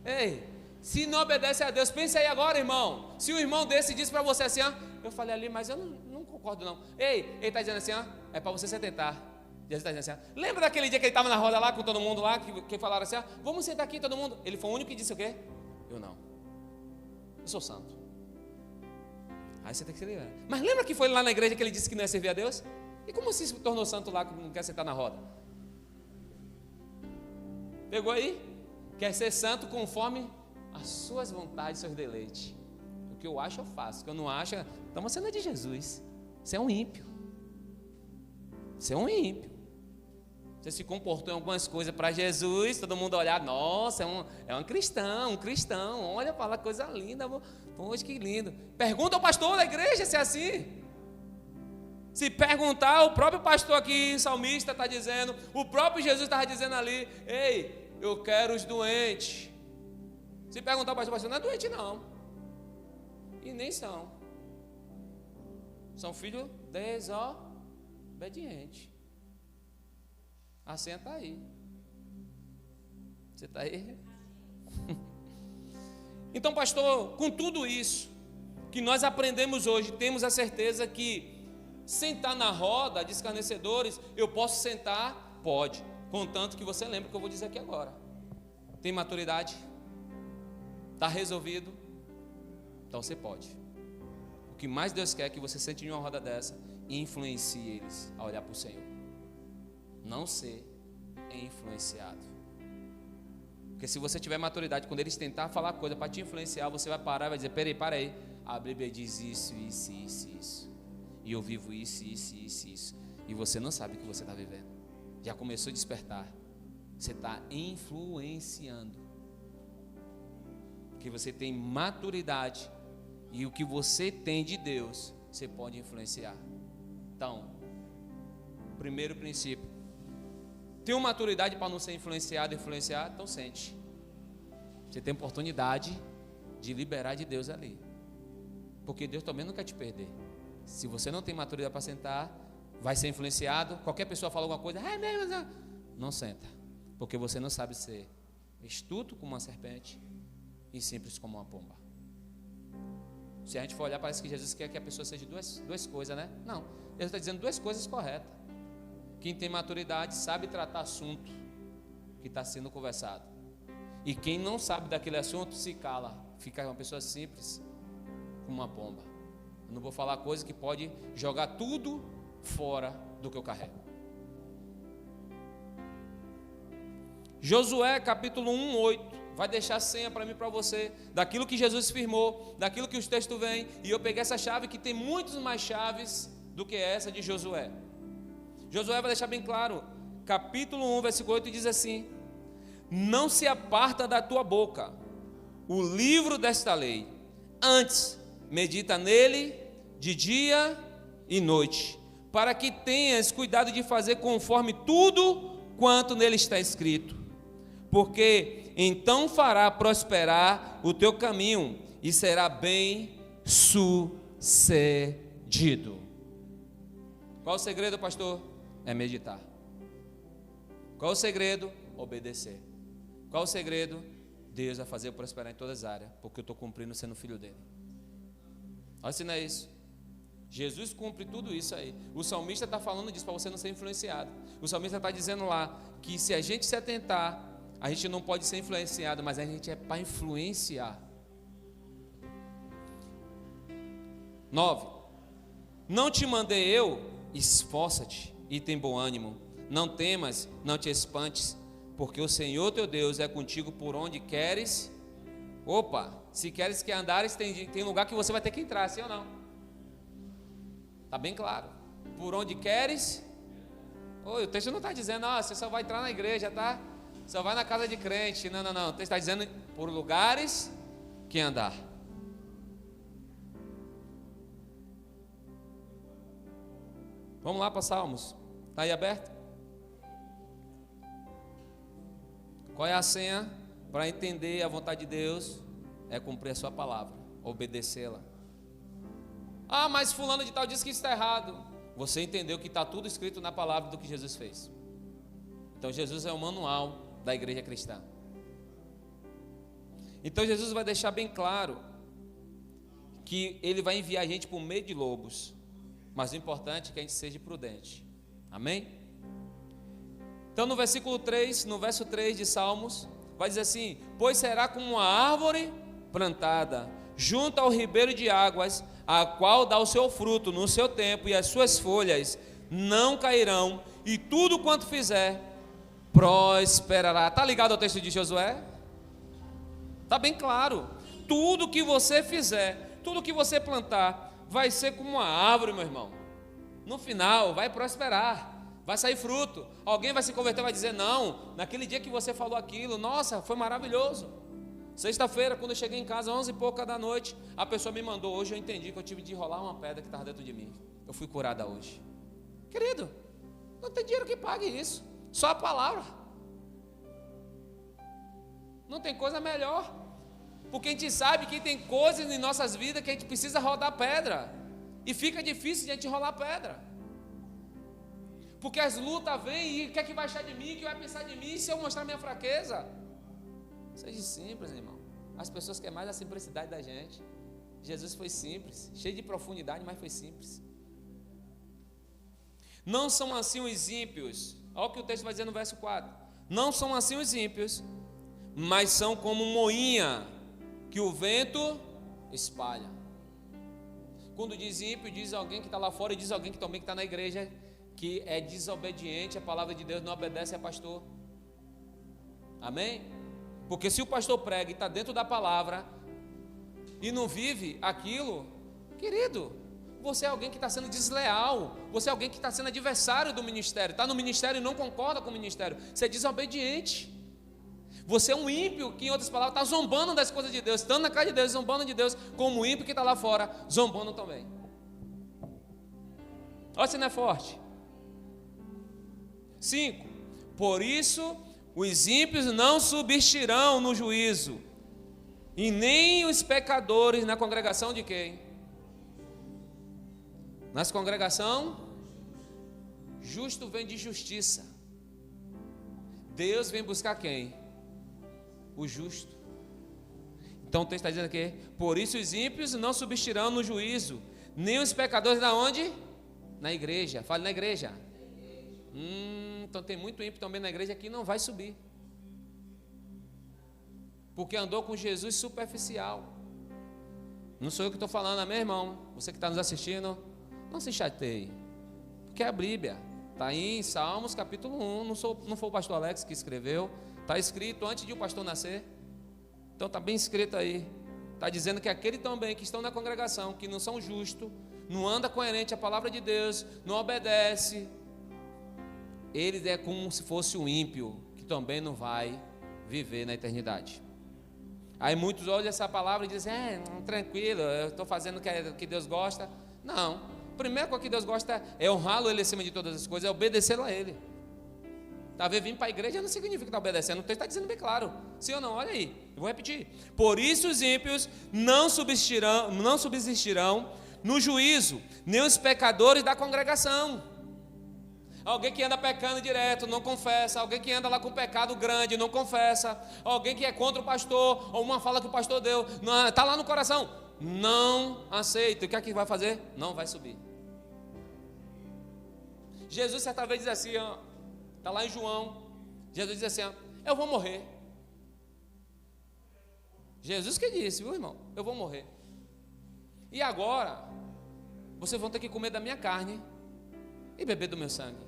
Speaker 2: Ei, se não obedece a Deus, pense aí agora, irmão. Se o irmão desse diz para você assim, eu falei ali, mas eu não concordo não. Ei, ele está dizendo assim, é para você se atentar. Jesus está dizendo assim, lembra daquele dia que ele estava na roda lá com todo mundo lá, que falaram assim, vamos sentar aqui todo mundo. Ele foi o único que disse o quê? Eu não. Eu sou santo. Aí você tem que se livrar. Mas lembra que foi lá na igreja que ele disse que não ia servir a Deus? E como assim se tornou santo lá que não quer sentar na roda? Pegou aí? Quer ser santo conforme as suas vontades, seus deleites. O que eu acho, eu faço. O que eu não acho, então você não é de Jesus. Você é um ímpio. Você é um ímpio. Você se comportou em algumas coisas para Jesus, todo mundo olhar, nossa, é um cristão, olha para lá, coisa linda, poxa, que lindo. Pergunta ao pastor da igreja se é assim. Se perguntar, o próprio pastor aqui, salmista, está dizendo, o próprio Jesus estava dizendo ali, ei, eu quero os doentes. Se perguntar ao pastor, não é doente não. E nem são. São filhos desobedientes. A senha está aí. Você está aí? Então, pastor, com tudo isso que nós aprendemos hoje, temos a certeza que sentar na roda de escarnecedores, eu posso sentar? Pode. Contanto que você lembre o que eu vou dizer aqui agora. Tem maturidade? Está resolvido? Então você pode. O que mais Deus quer é que você sente em uma roda dessa e influencie eles a olhar para o Senhor. Não ser influenciado. Porque se você tiver maturidade, quando eles tentar falar coisa para te influenciar, você vai parar e vai dizer, peraí, para aí. A Bíblia diz isso. E eu vivo isso. E você não sabe o que você está vivendo. Já começou a despertar. Você está influenciando. Porque você tem maturidade. E o que você tem de Deus, você pode influenciar. Então, primeiro princípio. Tem maturidade para não ser influenciado, então sente. Você tem oportunidade de liberar de Deus ali. Porque Deus também não quer te perder. Se você não tem maturidade para sentar, vai ser influenciado. Qualquer pessoa fala alguma coisa, não senta. Porque você não sabe ser astuto como uma serpente e simples como uma pomba. Se a gente for olhar, parece que Jesus quer que a pessoa seja duas coisas, né? Não, Deus está dizendo duas coisas corretas. Quem tem maturidade sabe tratar assunto que está sendo conversado. E quem não sabe daquele assunto se cala, fica uma pessoa simples como uma pomba. Eu não vou falar coisa que pode jogar tudo fora do que eu carrego. Josué capítulo 1:8 vai deixar a senha para mim e para você, daquilo que Jesus firmou, daquilo que os textos vêm, e eu peguei essa chave que tem muitas mais chaves do que essa de Josué. Josué vai deixar bem claro, capítulo 1, versículo 8, diz assim: não se aparta da tua boca o livro desta lei, antes medita nele de dia e noite, para que tenhas cuidado de fazer conforme tudo quanto nele está escrito, porque então fará prosperar o teu caminho e será bem sucedido. Qual o segredo, pastor? É meditar. Qual o segredo? Obedecer. Qual o segredo? Deus vai fazer eu prosperar em todas as áreas, porque eu estou cumprindo sendo filho dele. Olha se não é isso. Jesus cumpre tudo isso aí. O salmista está falando disso para você não ser influenciado. O salmista está dizendo lá que se a gente se atentar, a gente não pode ser influenciado, mas a gente é para influenciar. 9. Não te mandei eu? Esforça-te e tem bom ânimo. Não temas, não te espantes, porque o Senhor teu Deus é contigo por onde queres. Opa, se queres que andares, tem lugar que você vai ter que entrar, sim ou não? Está bem claro. Por onde queres. O texto não está dizendo, você só vai entrar na igreja, tá? Só vai na casa de crente. Não. O texto está dizendo por lugares que andar. Vamos lá para Salmos. Está aí aberto? Qual é a senha para entender a vontade de Deus? É cumprir a sua palavra, obedecê-la. Mas fulano de tal disse que isso está errado. Você entendeu que está tudo escrito na palavra do que Jesus fez. Então Jesus é o manual da igreja cristã. Então Jesus vai deixar bem claro que ele vai enviar a gente por meio de lobos. Mas o importante é que a gente seja prudente. Amém? Então no verso 3 de Salmos, vai dizer assim: pois será como uma árvore plantada junto ao ribeiro de águas, a qual dá o seu fruto no seu tempo, e as suas folhas não cairão, e tudo quanto fizer prosperará. Está ligado ao texto de Josué? Está bem claro. Tudo que você fizer, tudo que você plantar, vai ser como uma árvore, meu irmão. No final, vai prosperar, vai sair fruto. Alguém vai se converter e vai dizer: não, naquele dia que você falou aquilo, nossa, foi maravilhoso. Sexta-feira, quando eu cheguei em casa, 11h pouca da noite, a pessoa me mandou: hoje eu entendi que eu tive de enrolar uma pedra que estava dentro de mim. Eu fui curada hoje. Querido, não tem dinheiro que pague isso. Só a palavra. Não tem coisa melhor. Porque a gente sabe que tem coisas em nossas vidas que a gente precisa rodar pedra. E fica difícil de a gente rolar pedra. Porque as lutas vêm e o que é que vai achar de mim? O que vai pensar de mim se eu mostrar minha fraqueza? Seja simples, irmão. As pessoas querem mais a simplicidade da gente. Jesus foi simples, cheio de profundidade, mas foi simples. Não são assim os ímpios. Olha o que o texto vai dizer no verso 4. Não são assim os ímpios, mas são como moinha que o vento espalha. Quando diz ímpio, diz alguém que está lá fora, e diz alguém que também está na igreja, que é desobediente à palavra de Deus, não obedece a pastor. Amém? Porque se o pastor prega e está dentro da palavra e não vive aquilo, querido, você é alguém que está sendo desleal. Você é alguém que está sendo adversário do ministério. Está no ministério e não concorda com o ministério. Você é desobediente. Você é um ímpio que, em outras palavras, está zombando das coisas de Deus, estando na casa de Deus, zombando de Deus, como o ímpio que está lá fora, zombando também. Olha se não é forte. 5. Por isso, os ímpios não subsistirão no juízo, e nem os pecadores na congregação de quem? Nas congregação, justo vem de justiça. Deus vem buscar quem? O justo. Então o texto está dizendo aqui: por isso os ímpios não subsistirão no juízo, nem os pecadores na onde? Na igreja. Fale na igreja. Então tem muito ímpio também na igreja que não vai subir, porque andou com Jesus superficial. Não sou eu que estou falando, amém, irmão? Você que está nos assistindo, não se chateie, porque a Bíblia está em Salmos capítulo 1, não foi o pastor Alex que escreveu, está escrito antes de o pastor nascer, então está bem escrito aí, está dizendo que aqueles também que estão na congregação, que não são justos, não anda coerente à palavra de Deus, não obedece, eles é como se fosse um ímpio, que também não vai viver na eternidade. Aí muitos olham essa palavra e dizem: tranquilo, eu estou fazendo o que Deus gosta. Não, primeiro coisa que Deus gosta é honrá-lo Ele acima de todas as coisas, é obedecê-lo a Ele. Talvez vir para a igreja não significa que está obedecendo, o texto está dizendo bem claro, sim ou não? Olha aí, eu vou repetir. Por isso os ímpios não subsistirão no juízo, nem os pecadores da congregação. Alguém que anda pecando direto, não confessa. Alguém que anda lá com pecado grande, não confessa. Alguém que é contra o pastor, ou uma fala que o pastor deu, está lá no coração, não aceita. O que é que vai fazer? Não vai subir. Jesus certa vez diz assim, está lá em João, Jesus diz assim, eu vou morrer. Jesus que disse, viu, irmão? Eu vou morrer. E agora, vocês vão ter que comer da minha carne e beber do meu sangue.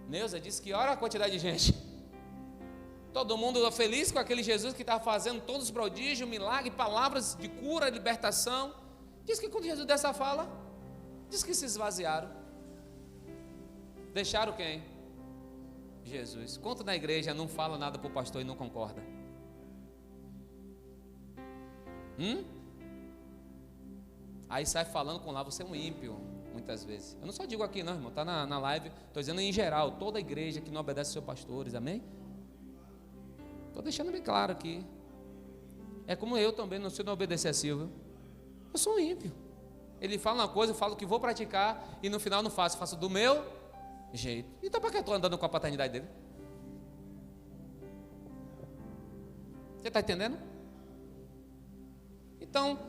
Speaker 2: Neuza disse que olha a quantidade de gente. Todo mundo feliz com aquele Jesus que estava fazendo todos os prodígios, milagres, palavras de cura, libertação. Diz que quando Jesus dessa fala, diz que se esvaziaram. Deixaram quem? Jesus. Quanto na igreja não fala nada para o pastor e não concorda? Aí sai falando com lá, você é um ímpio, muitas vezes. Eu não só digo aqui não, irmão, está na live, estou dizendo em geral, toda a igreja que não obedece aos seus pastores, amém? Estou deixando bem claro aqui. É como eu também, não sei não obedecer a Silvio. Eu sou um ímpio. Ele fala uma coisa, eu falo que vou praticar e no final não faço do meu jeito. Então para que eu estou andando com a paternidade dele? Você está entendendo? Então,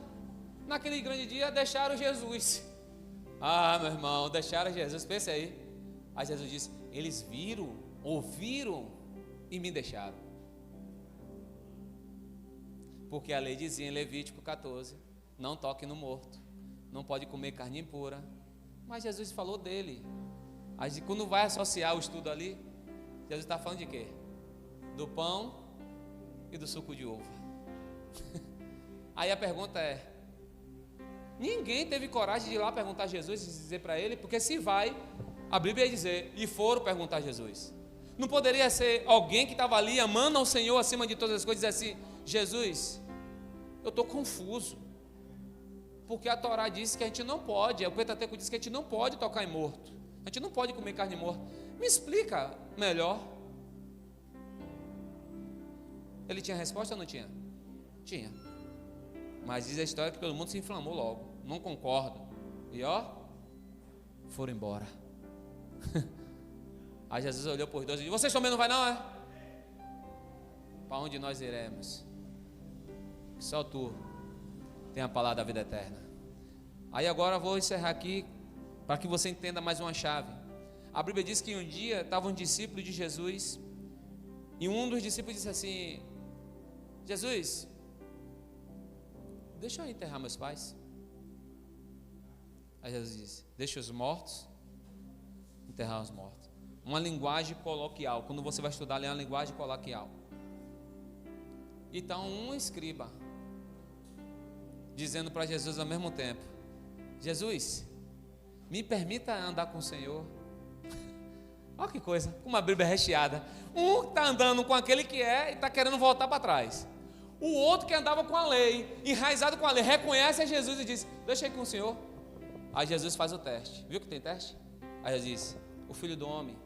Speaker 2: naquele grande dia, deixaram Jesus. Meu irmão, deixaram Jesus, pensa aí. Aí Jesus disse, eles viram, ouviram e me deixaram. Porque a lei dizia em Levítico 14, não toque no morto. não pode comer carne impura. Mas Jesus falou dele. Aí quando vai associar o estudo ali, Jesus está falando de quê? Do pão e do suco de uva. Aí a pergunta é, ninguém teve coragem de ir lá perguntar a Jesus e dizer para ele, porque se vai, a Bíblia ia dizer, e foram perguntar a Jesus. Não poderia ser alguém que estava ali amando ao Senhor acima de todas as coisas e dizer assim, Jesus, eu estou confuso, porque a Torá disse que a gente não pode, o Pentateuco diz que a gente não pode tocar em morto, a gente não pode comer carne morta. Me explica melhor. Ele tinha resposta ou não tinha? Tinha. Mas diz a história que todo mundo se inflamou logo, não concorda. E foram embora. Aí Jesus olhou por os dois e disse, vocês também não vai não, é? Para onde nós iremos? Só tu tem a palavra da vida eterna. Aí agora eu vou encerrar aqui, para que você entenda mais uma chave. A Bíblia diz que um dia estava um discípulo de Jesus, e um dos discípulos disse assim, Jesus, deixa eu enterrar meus pais. Aí Jesus disse, deixa os mortos enterrar os mortos. Uma linguagem coloquial. Quando você vai estudar, é uma linguagem coloquial. Então um escriba dizendo para Jesus ao mesmo tempo, Jesus, me permita andar com o Senhor. Olha que coisa, uma Bíblia recheada. Um está andando com aquele que é e está querendo voltar para trás. O outro que andava com a lei, enraizado com a lei, reconhece a Jesus e diz, deixa aí com o Senhor. Aí Jesus faz o teste. Viu que tem teste? Aí Jesus diz, o Filho do Homem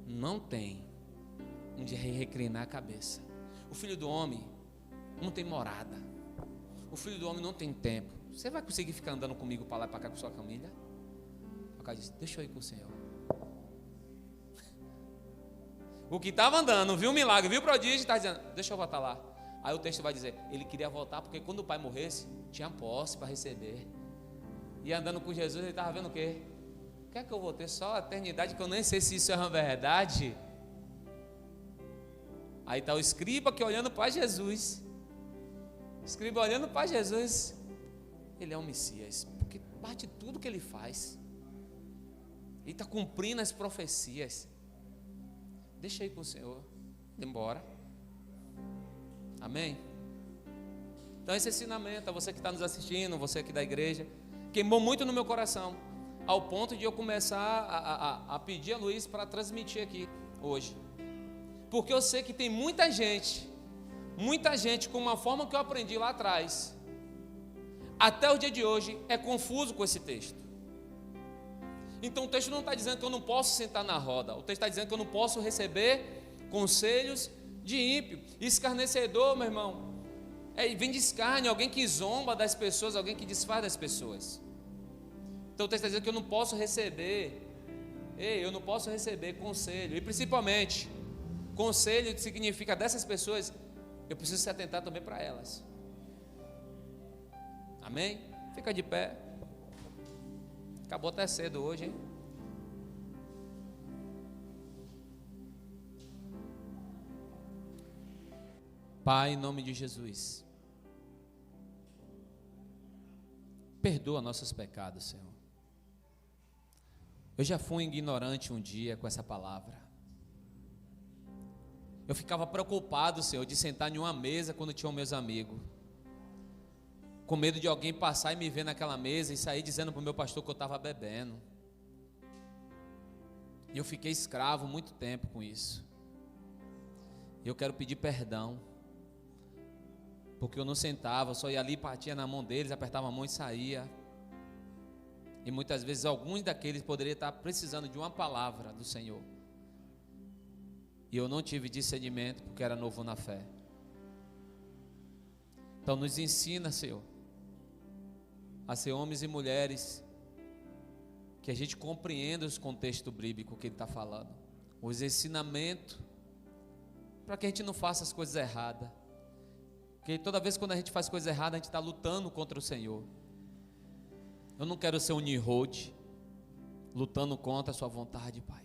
Speaker 2: não tem onde reclinar a cabeça. O Filho do Homem não tem morada. O Filho do Homem não tem tempo. Você vai conseguir ficar andando comigo para lá e para cá com sua família? O cara diz, deixa eu ir com o Senhor. O que estava andando, viu o milagre, viu o prodígio, está dizendo, deixa eu voltar lá. Aí o texto vai dizer, ele queria voltar porque quando o pai morresse, tinha posse para receber. E andando com Jesus, ele estava vendo o quê? O que é que eu vou ter? Só a eternidade, que eu nem sei se isso é uma verdade. Aí está o escriba que olhando para Jesus. O escriba olhando para Jesus. Ele é um Messias, porque bate tudo que ele faz. Ele está cumprindo as profecias. Deixa aí com o Senhor. Embora. Amém? Então esse ensinamento, a você que está nos assistindo, você aqui da igreja, queimou muito no meu coração, ao ponto de eu começar a pedir a Luiz para transmitir aqui hoje. Porque eu sei que tem muita gente, com uma forma que eu aprendi lá atrás, até o dia de hoje, é confuso com esse texto. Então o texto não está dizendo que eu não posso sentar na roda, o texto está dizendo que eu não posso receber conselhos de ímpio. Escarnecedor, meu irmão, vem de escárnio, alguém que zomba das pessoas, alguém que desfaz das pessoas. Então o texto está dizendo que eu não posso receber, eu não posso receber conselho, e principalmente, conselho significa dessas pessoas, eu preciso se atentar também para elas. Amém? Fica de pé. Acabou até cedo hoje, hein? Pai, em nome de Jesus, perdoa nossos pecados, Senhor. Eu já fui ignorante um dia com essa palavra. Eu ficava preocupado, Senhor, de sentar em uma mesa quando tinham meus amigos, com medo de alguém passar e me ver naquela mesa e sair dizendo para o meu pastor que eu estava bebendo. E eu fiquei escravo muito tempo com isso. E eu quero pedir perdão, porque eu não sentava, só ia ali, batia na mão deles, apertava a mão e saía. E muitas vezes alguns daqueles poderiam estar precisando de uma palavra do Senhor. E eu não tive discernimento porque era novo na fé. Então nos ensina, Senhor, a ser homens e mulheres que a gente compreenda os contextos bíblicos que ele está falando, os ensinamentos, para que a gente não faça as coisas erradas. Porque toda vez quando a gente faz coisa errada, a gente está lutando contra o Senhor. Eu não quero ser um Nimrod, lutando contra a sua vontade, Pai.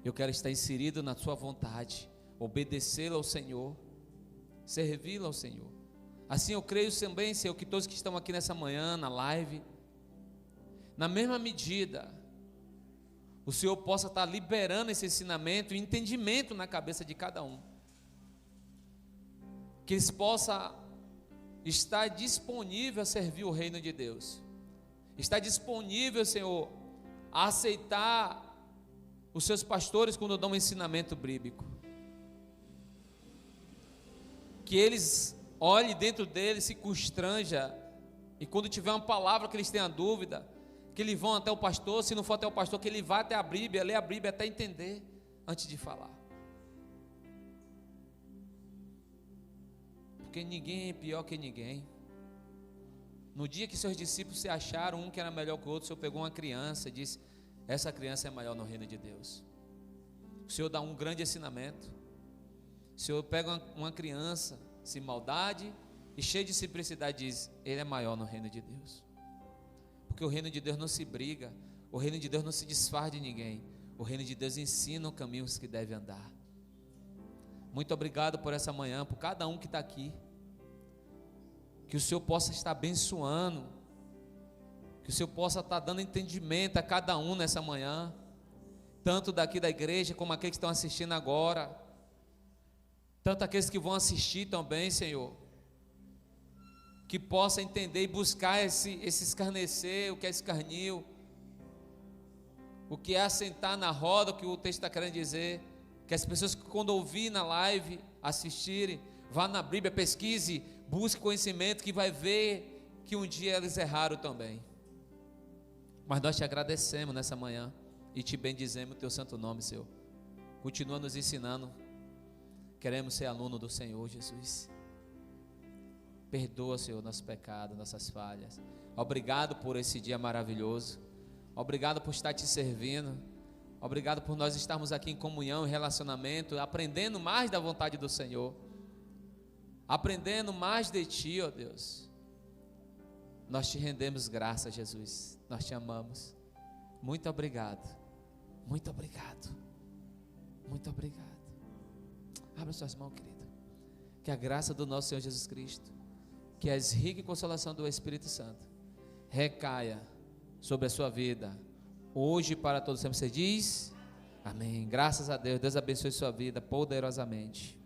Speaker 2: Eu quero estar inserido na sua vontade, obedecê-la ao Senhor, servi-la ao Senhor. Assim eu creio também, Senhor, que todos que estão aqui nessa manhã, na live, na mesma medida, o Senhor possa estar liberando esse ensinamento e entendimento na cabeça de cada um. Que eles possam estar disponível a servir o reino de Deus. Está disponível, Senhor, a aceitar os seus pastores quando dão um ensinamento bíblico. Que eles olhem dentro deles, se constranja, e quando tiver uma palavra que eles tenham dúvida, que eles vão até o pastor, se não for até o pastor, que ele vá até a Bíblia, ler a Bíblia até entender, antes de falar. Porque ninguém é pior que ninguém. No dia que seus discípulos se acharam, um que era melhor que o outro, o Senhor pegou uma criança e disse: essa criança é maior no reino de Deus. O Senhor dá um grande ensinamento. O Senhor pega uma criança sem maldade e cheia de simplicidade, diz: ele é maior no reino de Deus. Porque o reino de Deus não se briga, o reino de Deus não se desfaz de ninguém, o reino de Deus ensina os caminhos que deve andar. Muito obrigado por essa manhã, por cada um que está aqui. Que o Senhor possa estar abençoando, que o Senhor possa estar dando entendimento a cada um nessa manhã, tanto daqui da igreja como aqueles que estão assistindo agora, tanto aqueles que vão assistir também, Senhor, que possa entender e buscar esse escarnecer, o que é escarnio, o que é assentar na roda, o que o texto está querendo dizer. Que as pessoas que quando ouvir na live, assistirem, vá na Bíblia, pesquise, busque conhecimento, que vai ver que um dia eles erraram também. Mas nós te agradecemos nessa manhã e te bendizemos o teu santo nome, Senhor. Continua nos ensinando. Queremos ser aluno do Senhor Jesus. Perdoa, Senhor, nossos pecados, nossas falhas. Obrigado por esse dia maravilhoso. Obrigado por estar te servindo. Obrigado por nós estarmos aqui em comunhão e relacionamento, aprendendo mais da vontade do Senhor, aprendendo mais de Ti, ó Deus. Nós te rendemos graças, Jesus. Nós te amamos. Muito obrigado. Muito obrigado. Muito obrigado. Abra suas mãos, querido. Que a graça do nosso Senhor Jesus Cristo, que a rica consolação do Espírito Santo recaia sobre a sua vida, hoje e para todos sempre. Você diz amém. Graças a Deus. Deus abençoe sua vida poderosamente.